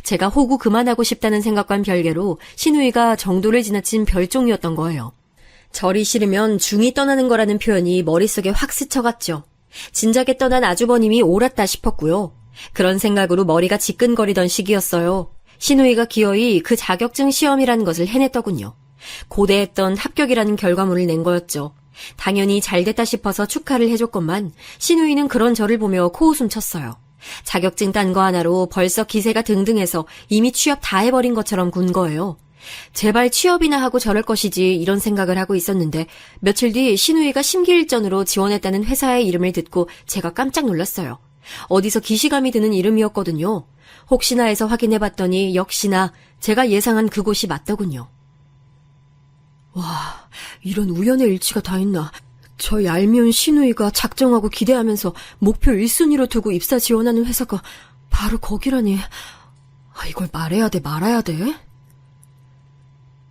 제가 호구 그만하고 싶다는 생각과는 별개로 신우이가 정도를 지나친 별종이었던 거예요. 절이 싫으면 중이 떠나는 거라는 표현이 머릿속에 확 스쳐갔죠. 진작에 떠난 아주버님이 옳았다 싶었고요. 그런 생각으로 머리가 지끈거리던 시기였어요. 신우이가 기어이 그 자격증 시험이라는 것을 해냈더군요. 고대했던 합격이라는 결과물을 낸 거였죠. 당연히 잘됐다 싶어서 축하를 해줬건만 신우이는 그런 저를 보며 코웃음 쳤어요. 자격증 딴 거 하나로 벌써 기세가 등등해서 이미 취업 다 해버린 것처럼 군 거예요. 제발 취업이나 하고 저럴 것이지 이런 생각을 하고 있었는데 며칠 뒤 신우이가 심기일전으로 지원했다는 회사의 이름을 듣고 제가 깜짝 놀랐어요. 어디서 기시감이 드는 이름이었거든요. 혹시나 해서 확인해봤더니 역시나 제가 예상한 그곳이 맞더군요. 와, 이런 우연의 일치가 다 있나. 저 얄미운 신우이가 작정하고 기대하면서 목표 1순위로 두고 입사 지원하는 회사가 바로 거기라니. 이걸 말해야 돼, 말아야 돼?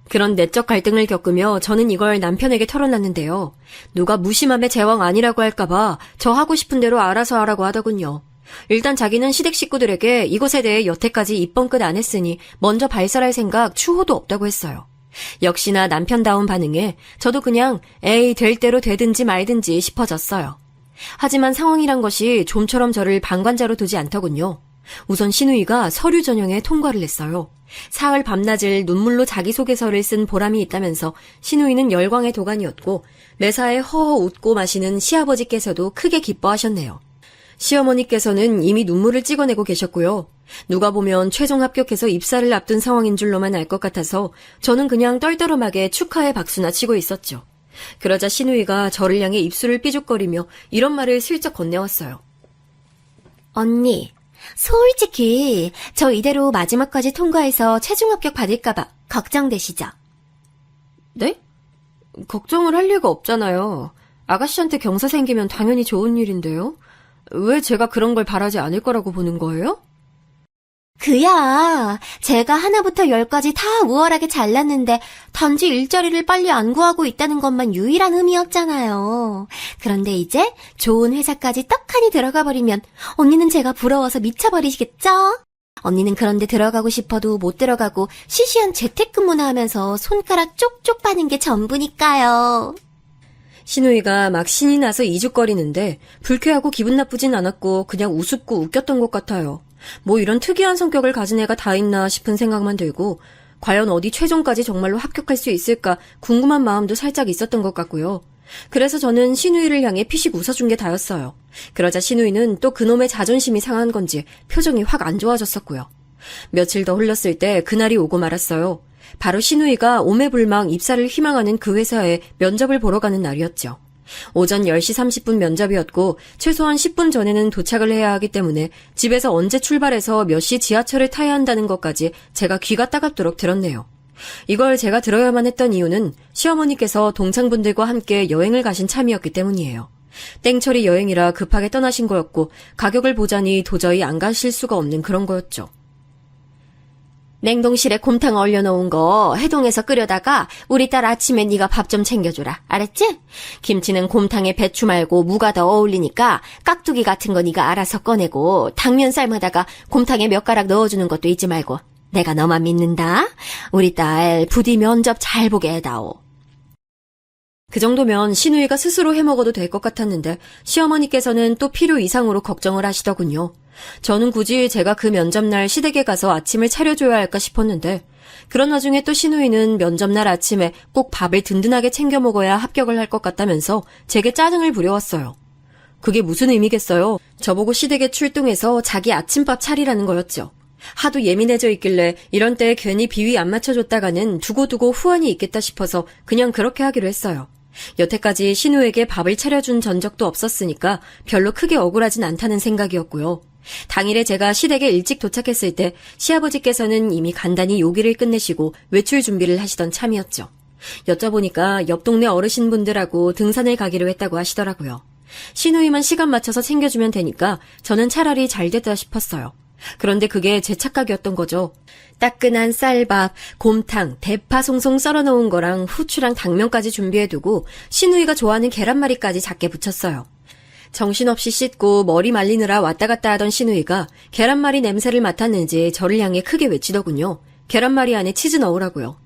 그런 내적 갈등을 겪으며 저는 이걸 남편에게 털어놨는데요. 누가 무심함의 제왕 아니라고 할까봐 저 하고 싶은 대로 알아서 하라고 하더군요. 일단 자기는 시댁 식구들에게 이것에 대해 여태까지 입번끝 안 했으니 먼저 발설할 생각 추호도 없다고 했어요. 역시나 남편다운 반응에 저도 그냥 에이 될 대로 되든지 말든지 싶어졌어요. 하지만 상황이란 것이 좀처럼 저를 방관자로 두지 않더군요. 우선 신우이가 서류 전형에 통과를 했어요. 사흘 밤낮을 눈물로 자기소개서를 쓴 보람이 있다면서 신우이는 열광의 도가니였고 매사에 허허 웃고 마시는 시아버지께서도 크게 기뻐하셨네요. 시어머니께서는 이미 눈물을 찍어내고 계셨고요. 누가 보면 최종 합격해서 입사를 앞둔 상황인 줄로만 알 것 같아서 저는 그냥 떨떠름하게 축하의 박수나 치고 있었죠. 그러자 신우이가 저를 향해 입술을 삐죽거리며 이런 말을 슬쩍 건네왔어요. 언니, 솔직히 저 이대로 마지막까지 통과해서 최종 합격 받을까봐 걱정되시죠? 네? 걱정을 할 리가 없잖아요. 아가씨한테 경사 생기면 당연히 좋은 일인데요. 왜 제가 그런 걸 바라지 않을 거라고 보는 거예요? 그야, 제가 하나부터 10까지 다 우월하게 잘났는데 단지 일자리를 빨리 안 구하고 있다는 것만 유일한 흠이었잖아요. 그런데 이제 좋은 회사까지 떡하니 들어가 버리면 언니는 제가 부러워서 미쳐버리시겠죠? 언니는 그런데 들어가고 싶어도 못 들어가고 시시한 재택근무나 하면서 손가락 쪽쪽 빠는 게 전부니까요. 신우이가 막 신이 나서 이죽거리는데 불쾌하고 기분 나쁘진 않았고 그냥 우습고 웃겼던 것 같아요. 뭐 이런 특이한 성격을 가진 애가 다 있나 싶은 생각만 들고 과연 어디 최종까지 정말로 합격할 수 있을까 궁금한 마음도 살짝 있었던 것 같고요. 그래서 저는 신우이를 향해 피식 웃어준 게 다였어요. 그러자 신우이는 또 그놈의 자존심이 상한 건지 표정이 확 안 좋아졌었고요. 며칠 더 흘렀을 때 그날이 오고 말았어요. 바로 신우이가 오매불망 입사를 희망하는 그 회사에 면접을 보러 가는 날이었죠. 오전 10시 30분 면접이었고 최소한 10분 전에는 도착을 해야 하기 때문에 집에서 언제 출발해서 몇 시 지하철을 타야 한다는 것까지 제가 귀가 따갑도록 들었네요. 이걸 제가 들어야만 했던 이유는 시어머니께서 동창분들과 함께 여행을 가신 참이었기 때문이에요. 땡처리 여행이라 급하게 떠나신 거였고 가격을 보자니 도저히 안 가실 수가 없는 그런 거였죠. 냉동실에 곰탕 얼려놓은 거 해동해서 끓여다가 우리 딸 아침에 네가 밥 좀 챙겨주라. 알았지? 김치는 곰탕에 배추 말고 무가 더 어울리니까 깍두기 같은 거 네가 알아서 꺼내고 당면 삶아다가 곰탕에 몇 가락 넣어주는 것도 잊지 말고. 내가 너만 믿는다. 우리 딸 부디 면접 잘 보게 해다오. 그 정도면 신우이가 스스로 해먹어도 될 것 같았는데 시어머니께서는 또 필요 이상으로 걱정을 하시더군요. 저는 굳이 제가 그 면접날 시댁에 가서 아침을 차려줘야 할까 싶었는데 그런 와중에 또 신우이는 면접날 아침에 꼭 밥을 든든하게 챙겨 먹어야 합격을 할 것 같다면서 제게 짜증을 부려왔어요. 그게 무슨 의미겠어요? 저보고 시댁에 출동해서 자기 아침밥 차리라는 거였죠. 하도 예민해져 있길래 이런 때 괜히 비위 안 맞춰줬다가는 두고두고 후환이 있겠다 싶어서 그냥 그렇게 하기로 했어요. 여태까지 신우에게 밥을 차려준 전적도 없었으니까 별로 크게 억울하진 않다는 생각이었고요. 당일에 제가 시댁에 일찍 도착했을 때 시아버지께서는 이미 간단히 요기를 끝내시고 외출 준비를 하시던 참이었죠. 여쭤보니까 옆 동네 어르신분들하고 등산을 가기로 했다고 하시더라고요. 신우이만 시간 맞춰서 챙겨주면 되니까 저는 차라리 잘 됐다 싶었어요. 그런데 그게 제 착각이었던 거죠. 따끈한 쌀밥, 곰탕, 대파 송송 썰어놓은 거랑 후추랑 당면까지 준비해두고 신우이가 좋아하는 계란말이까지 작게 부쳤어요. 정신없이 씻고 머리 말리느라 왔다 갔다 하던 신우이가 계란말이 냄새를 맡았는지 저를 향해 크게 외치더군요. 계란말이 안에 치즈 넣으라고요.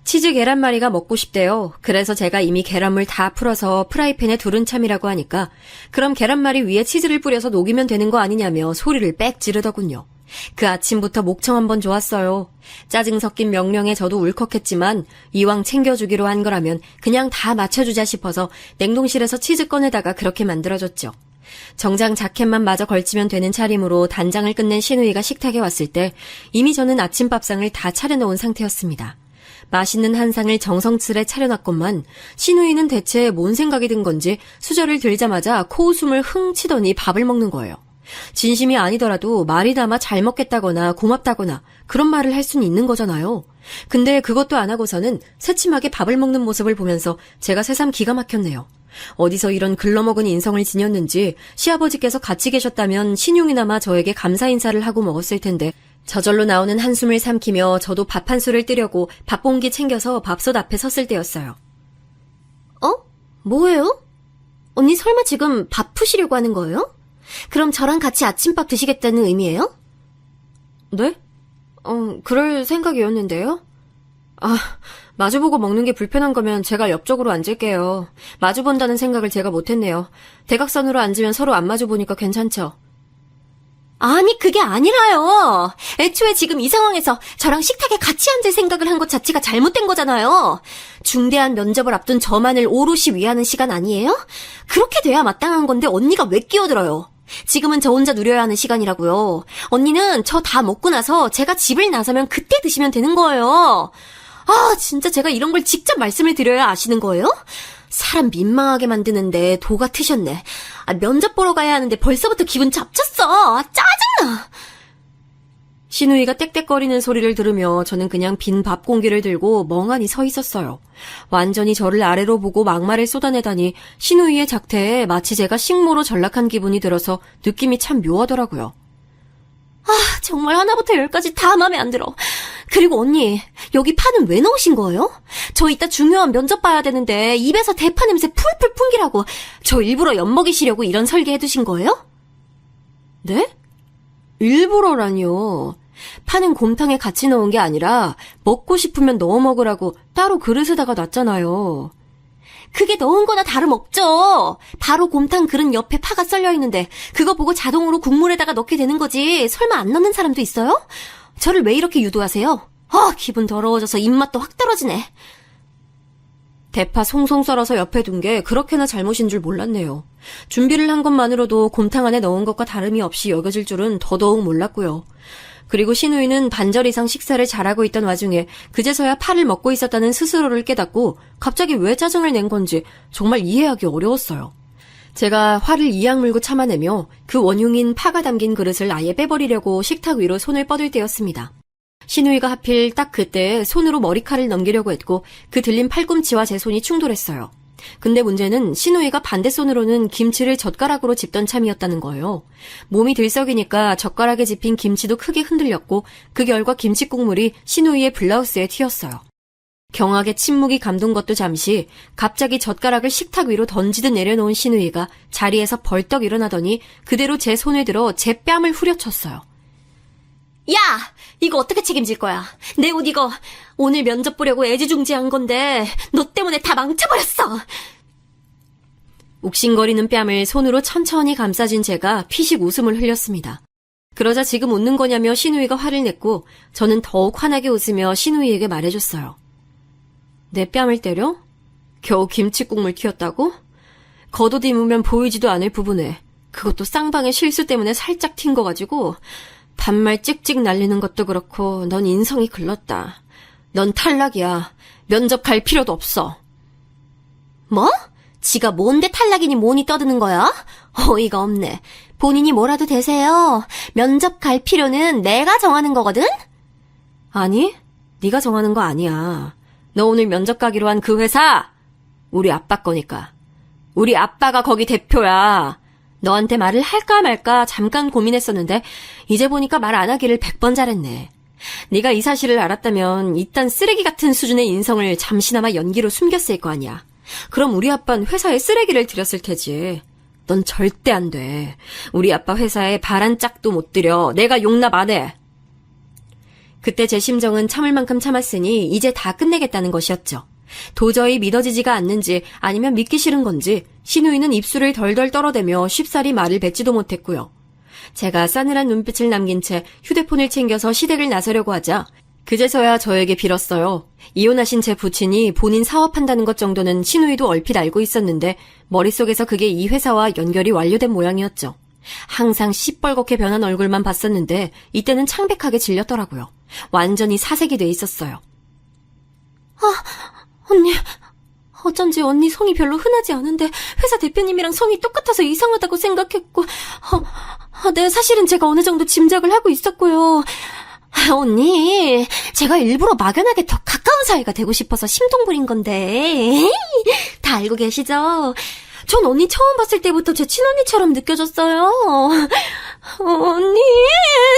치즈 계란말이가 먹고 싶대요. 그래서 제가 이미 계란물 다 풀어서 프라이팬에 두른 참이라고 하니까 그럼 계란말이 위에 치즈를 뿌려서 녹이면 되는 거 아니냐며 소리를 빽 지르더군요. 그 아침부터 목청 한번 좋았어요. 짜증 섞인 명령에 저도 울컥했지만 이왕 챙겨주기로 한 거라면 그냥 다 맞춰주자 싶어서 냉동실에서 치즈 꺼내다가 그렇게 만들어줬죠. 정장 자켓만 마저 걸치면 되는 차림으로 단장을 끝낸 신우이가 식탁에 왔을 때 이미 저는 아침밥상을 다 차려놓은 상태였습니다. 맛있는 한 상을 정성스레 차려놨건만 신우이는 대체 뭔 생각이 든 건지 수저를 들자마자 코웃음을 흥 치더니 밥을 먹는 거예요. 진심이 아니더라도 말이 담아 잘 먹겠다거나 고맙다거나 그런 말을 할 수는 있는 거잖아요. 근데 그것도 안 하고서는 새침하게 밥을 먹는 모습을 보면서 제가 새삼 기가 막혔네요. 어디서 이런 글러먹은 인성을 지녔는지 시아버지께서 같이 계셨다면 신용이나마 저에게 감사 인사를 하고 먹었을 텐데 저절로 나오는 한숨을 삼키며 저도 밥 한 술을 뜨려고 밥봉기 챙겨서 밥솥 앞에 섰을 때였어요. 뭐예요? 언니 설마 지금 밥 푸시려고 하는 거예요? 그럼 저랑 같이 아침밥 드시겠다는 의미예요? 네? 그럴 생각이었는데요. 마주보고 먹는 게 불편한 거면 제가 옆쪽으로 앉을게요. 마주본다는 생각을 제가 못했네요. 대각선으로 앉으면 서로 안 마주보니까 괜찮죠? 아니, 그게 아니라요. 애초에 지금 이 상황에서 저랑 식탁에 같이 앉을 생각을 한 것 자체가 잘못된 거잖아요. 중대한 면접을 앞둔 저만을 오롯이 위하는 시간 아니에요? 그렇게 돼야 마땅한 건데 언니가 왜 끼어들어요? 지금은 저 혼자 누려야 하는 시간이라고요. 언니는 저 다 먹고 나서 제가 집을 나서면 그때 드시면 되는 거예요. 진짜 제가 이런 걸 직접 말씀을 드려야 아시는 거예요? 사람 민망하게 만드는데 도가 트셨네. 면접 보러 가야 하는데 벌써부터 기분 잡쳤어. 짜증나. 신우이가 떽떽거리는 소리를 들으며 저는 그냥 빈 밥 공기를 들고 멍하니 서 있었어요. 완전히 저를 아래로 보고 막말을 쏟아내다니 신우이의 작태에 마치 제가 식모로 전락한 기분이 들어서 느낌이 참 묘하더라고요. 정말 하나부터 열까지 다 마음에 안 들어. 그리고 언니, 여기 파는 왜 넣으신 거예요? 저 이따 중요한 면접 봐야 되는데 입에서 대파 냄새 풀풀 풍기라고 저 일부러 엿먹이시려고 이런 설계 해두신 거예요? 네? 일부러라니요. 파는 곰탕에 같이 넣은 게 아니라 먹고 싶으면 넣어 먹으라고 따로 그릇에다가 놨잖아요. 그게 넣은 거나 다름없죠. 바로 곰탕 그릇 옆에 파가 썰려 있는데 그거 보고 자동으로 국물에다가 넣게 되는 거지. 설마 안 넣는 사람도 있어요? 저를 왜 이렇게 유도하세요? 기분 더러워져서 입맛도 확 떨어지네. 대파 송송 썰어서 옆에 둔 게 그렇게나 잘못인 줄 몰랐네요. 준비를 한 것만으로도 곰탕 안에 넣은 것과 다름이 없이 여겨질 줄은 더더욱 몰랐고요. 그리고 신우이는 반절 이상 식사를 잘하고 있던 와중에 그제서야 파를 먹고 있었다는 스스로를 깨닫고 갑자기 왜 짜증을 낸 건지 정말 이해하기 어려웠어요. 제가 화를 이악 물고 참아내며 그 원흉인 파가 담긴 그릇을 아예 빼버리려고 식탁 위로 손을 뻗을 때였습니다. 신우이가 하필 딱 그때 손으로 머리칼을 넘기려고 했고 그 들린 팔꿈치와 제 손이 충돌했어요. 근데 문제는 신우이가 반대 손으로는 김치를 젓가락으로 집던 참이었다는 거예요. 몸이 들썩이니까 젓가락에 집힌 김치도 크게 흔들렸고 그 결과 김치 국물이 신우이의 블라우스에 튀었어요. 경악에 침묵이 감돈 것도 잠시 갑자기 젓가락을 식탁 위로 던지듯 내려놓은 신우이가 자리에서 벌떡 일어나더니 그대로 제 손을 들어 제 뺨을 후려쳤어요. 야! 이거 어떻게 책임질 거야? 내 옷 이거 오늘 면접 보려고 애지중지한 건데 너 때문에 다 망쳐버렸어! 욱신거리는 뺨을 손으로 천천히 감싸진 제가 피식 웃음을 흘렸습니다. 그러자 지금 웃는 거냐며 신우이가 화를 냈고 저는 더욱 환하게 웃으며 신우이에게 말해줬어요. 내 뺨을 때려? 겨우 김치국물 튀었다고? 겉옷 입으면 보이지도 않을 부분에 그것도 쌍방의 실수 때문에 살짝 튄 거 가지고 반말 찍찍 날리는 것도 그렇고 넌 인성이 글렀다. 넌 탈락이야. 면접 갈 필요도 없어. 뭐? 지가 뭔데 탈락이니 뭐니 떠드는 거야? 어이가 없네. 본인이 뭐라도 되세요. 면접 갈 필요는 내가 정하는 거거든? 아니, 네가 정하는 거 아니야. 너 오늘 면접 가기로 한 그 회사 우리 아빠 거니까. 우리 아빠가 거기 대표야. 너한테 말을 할까 말까 잠깐 고민했었는데 이제 보니까 말 안 하기를 100번 잘했네. 네가 이 사실을 알았다면 이딴 쓰레기 같은 수준의 인성을 잠시나마 연기로 숨겼을 거 아니야. 그럼 우리 아빠는 회사에 쓰레기를 들였을 테지. 넌 절대 안 돼. 우리 아빠 회사에 발 한 짝도 못 들여. 내가 용납 안 해. 그때 제 심정은 참을 만큼 참았으니 이제 다 끝내겠다는 것이었죠. 도저히 믿어지지가 않는지 아니면 믿기 싫은 건지 신우이는 입술을 덜덜 떨어대며 쉽사리 말을 뱉지도 못했고요. 제가 싸늘한 눈빛을 남긴 채 휴대폰을 챙겨서 시댁을 나서려고 하자 그제서야 저에게 빌었어요. 이혼하신 제 부친이 본인 사업한다는 것 정도는 신우이도 얼핏 알고 있었는데 머릿속에서 그게 이 회사와 연결이 완료된 모양이었죠. 항상 시뻘겋게 변한 얼굴만 봤었는데 이때는 창백하게 질렸더라고요. 완전히 사색이 돼 있었어요. 언니, 어쩐지 언니 성이 별로 흔하지 않은데 회사 대표님이랑 성이 똑같아서 이상하다고 생각했고 네, 사실은 제가 어느 정도 짐작을 하고 있었고요. 언니, 제가 일부러 막연하게 더 가까운 사이가 되고 싶어서 심동 부린 건데 다 알고 계시죠? 전 언니 처음 봤을 때부터 제 친언니처럼 느껴졌어요. 언니,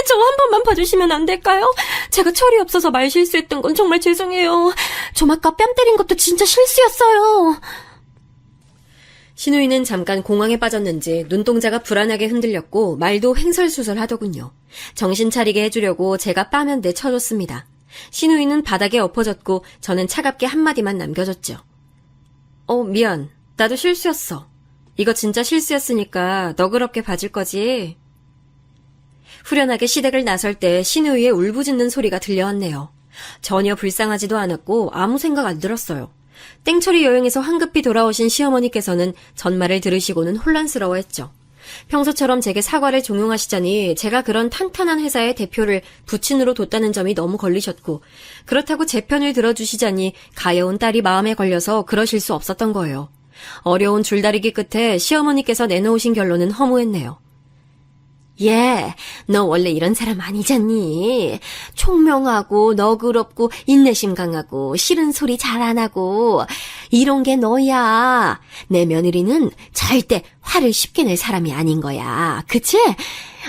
저 한 번만 봐주시면 안 될까요? 제가 철이 없어서 말 실수했던 건 정말 죄송해요. 좀 아까 뺨 때린 것도 진짜 실수였어요. 신우이는 잠깐 공황에 빠졌는지 눈동자가 불안하게 흔들렸고 말도 횡설수설하더군요. 정신 차리게 해주려고 제가 빠면 내쳐줬습니다. 신우이는 바닥에 엎어졌고 저는 차갑게 한마디만 남겨줬죠. 미안. 나도 실수였어. 이거 진짜 실수였으니까 너그럽게 봐줄 거지? 후련하게 시댁을 나설 때 신우이의 울부짖는 소리가 들려왔네요. 전혀 불쌍하지도 않았고 아무 생각 안 들었어요. 땡처리 여행에서 황급히 돌아오신 시어머니께서는 전말을 들으시고는 혼란스러워했죠. 평소처럼 제게 사과를 종용하시자니 제가 그런 탄탄한 회사의 대표를 부친으로 뒀다는 점이 너무 걸리셨고 그렇다고 제 편을 들어주시자니 가여운 딸이 마음에 걸려서 그러실 수 없었던 거예요. 어려운 줄다리기 끝에 시어머니께서 내놓으신 결론은 허무했네요. 얘, 너 원래 이런 사람 아니잖니. 총명하고 너그럽고 인내심 강하고 싫은 소리 잘 안 하고 이런 게 너야. 내 며느리는 절대 화를 쉽게 낼 사람이 아닌 거야. 그치?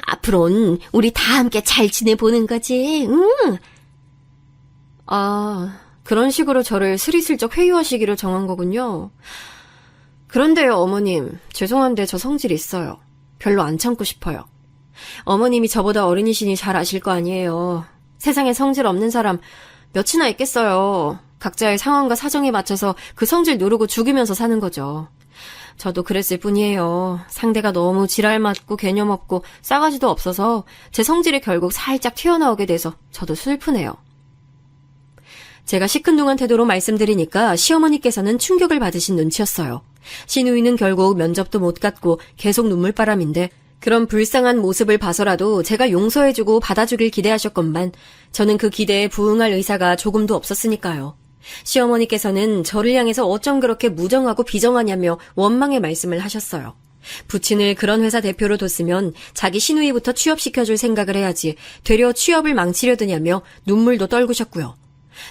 앞으로는 우리 다 함께 잘 지내보는 거지. 응? 아, 그런 식으로 저를 스리슬쩍 회유하시기로 정한 거군요. 그런데요, 어머님. 죄송한데 저 성질 있어요. 별로 안 참고 싶어요. 어머님이 저보다 어른이시니 잘 아실 거 아니에요. 세상에 성질 없는 사람 몇이나 있겠어요. 각자의 상황과 사정에 맞춰서 그 성질 누르고 죽이면서 사는 거죠. 저도 그랬을 뿐이에요. 상대가 너무 지랄 맞고 개념 없고 싸가지도 없어서 제 성질이 결국 살짝 튀어나오게 돼서 저도 슬프네요. 제가 시큰둥한 태도로 말씀드리니까 시어머니께서는 충격을 받으신 눈치였어요. 시누이는 결국 면접도 못 갔고 계속 눈물바람인데 그런 불쌍한 모습을 봐서라도 제가 용서해주고 받아주길 기대하셨건만 저는 그 기대에 부응할 의사가 조금도 없었으니까요. 시어머니께서는 저를 향해서 어쩜 그렇게 무정하고 비정하냐며 원망의 말씀을 하셨어요. 부친을 그런 회사 대표로 뒀으면 자기 시누이부터 취업시켜줄 생각을 해야지 되려 취업을 망치려 드냐며 눈물도 떨구셨고요.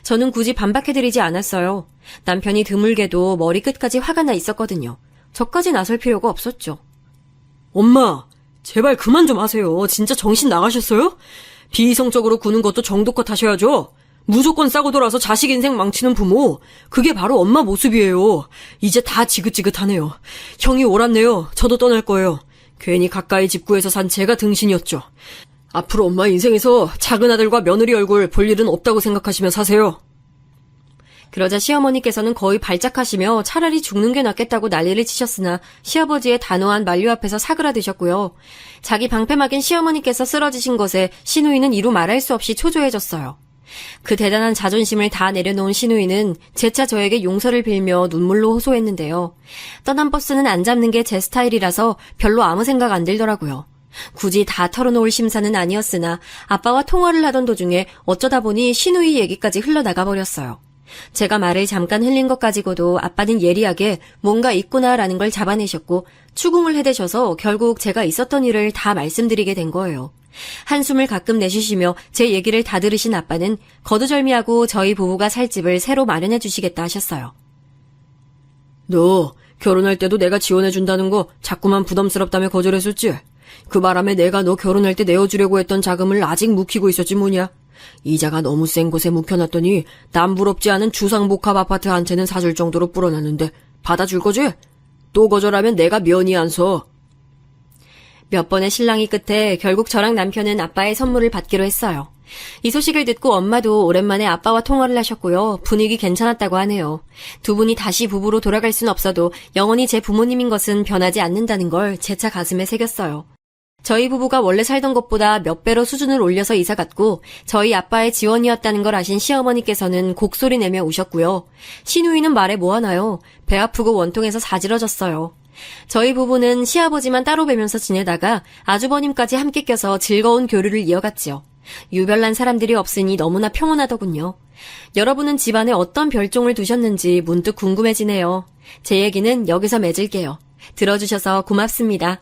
저는 굳이 반박해드리지 않았어요. 남편이 드물게도 머리끝까지 화가 나 있었거든요. 저까지 나설 필요가 없었죠. 엄마, 제발 그만 좀 하세요. 진짜 정신 나가셨어요? 비이성적으로 구는 것도 정도껏 하셔야죠. 무조건 싸고 돌아서 자식 인생 망치는 부모, 그게 바로 엄마 모습이에요. 이제 다 지긋지긋하네요. 형이 옳았네요. 저도 떠날 거예요. 괜히 가까이 집 구해서 산 제가 등신이었죠. 앞으로 엄마 인생에서 작은 아들과 며느리 얼굴 볼 일은 없다고 생각하시면 사세요. 그러자 시어머니께서는 거의 발작하시며 차라리 죽는 게 낫겠다고 난리를 치셨으나 시아버지의 단호한 만류 앞에서 사그라드셨고요. 자기 방패막인 시어머니께서 쓰러지신 것에 시누이는 이루 말할 수 없이 초조해졌어요. 그 대단한 자존심을 다 내려놓은 시누이는 재차 저에게 용서를 빌며 눈물로 호소했는데요. 떠난 버스는 안 잡는 게 제 스타일이라서 별로 아무 생각 안 들더라고요. 굳이 다 털어놓을 심사는 아니었으나 아빠와 통화를 하던 도중에 어쩌다 보니 시누이 얘기까지 흘러나가 버렸어요. 제가 말을 잠깐 흘린 것 가지고도 아빠는 예리하게 뭔가 있구나라는 걸 잡아내셨고 추궁을 해대셔서 결국 제가 있었던 일을 다 말씀드리게 된 거예요. 한숨을 가끔 내쉬시며 제 얘기를 다 들으신 아빠는 거두절미하고 저희 부부가 살 집을 새로 마련해 주시겠다 하셨어요. 너 결혼할 때도 내가 지원해준다는 거 자꾸만 부담스럽다며 거절했었지? 그 바람에 내가 너 결혼할 때 내어주려고 했던 자금을 아직 묵히고 있었지 뭐냐? 이자가 너무 센 곳에 묵혀놨더니 남부럽지 않은 주상복합 아파트 한 채는 사줄 정도로 불어났는데 받아줄 거지? 또 거절하면 내가 면이 안 서. 몇 번의 실랑이 끝에 결국 저랑 남편은 아빠의 선물을 받기로 했어요. 이 소식을 듣고 엄마도 오랜만에 아빠와 통화를 하셨고요. 분위기 괜찮았다고 하네요. 두 분이 다시 부부로 돌아갈 순 없어도 영원히 제 부모님인 것은 변하지 않는다는 걸 재차 가슴에 새겼어요. 저희 부부가 원래 살던 곳보다 몇 배로 수준을 올려서 이사 갔고 저희 아빠의 지원이었다는 걸 아신 시어머니께서는 곡소리 내며 우셨고요. 시누이는 말해 뭐하나요? 배 아프고 원통해서 사지러졌어요. 저희 부부는 시아버지만 따로 뵈면서 지내다가 아주버님까지 함께 껴서 즐거운 교류를 이어갔지요. 유별난 사람들이 없으니 너무나 평온하더군요. 여러분은 집안에 어떤 별종을 두셨는지 문득 궁금해지네요. 제 얘기는 여기서 맺을게요. 들어주셔서 고맙습니다.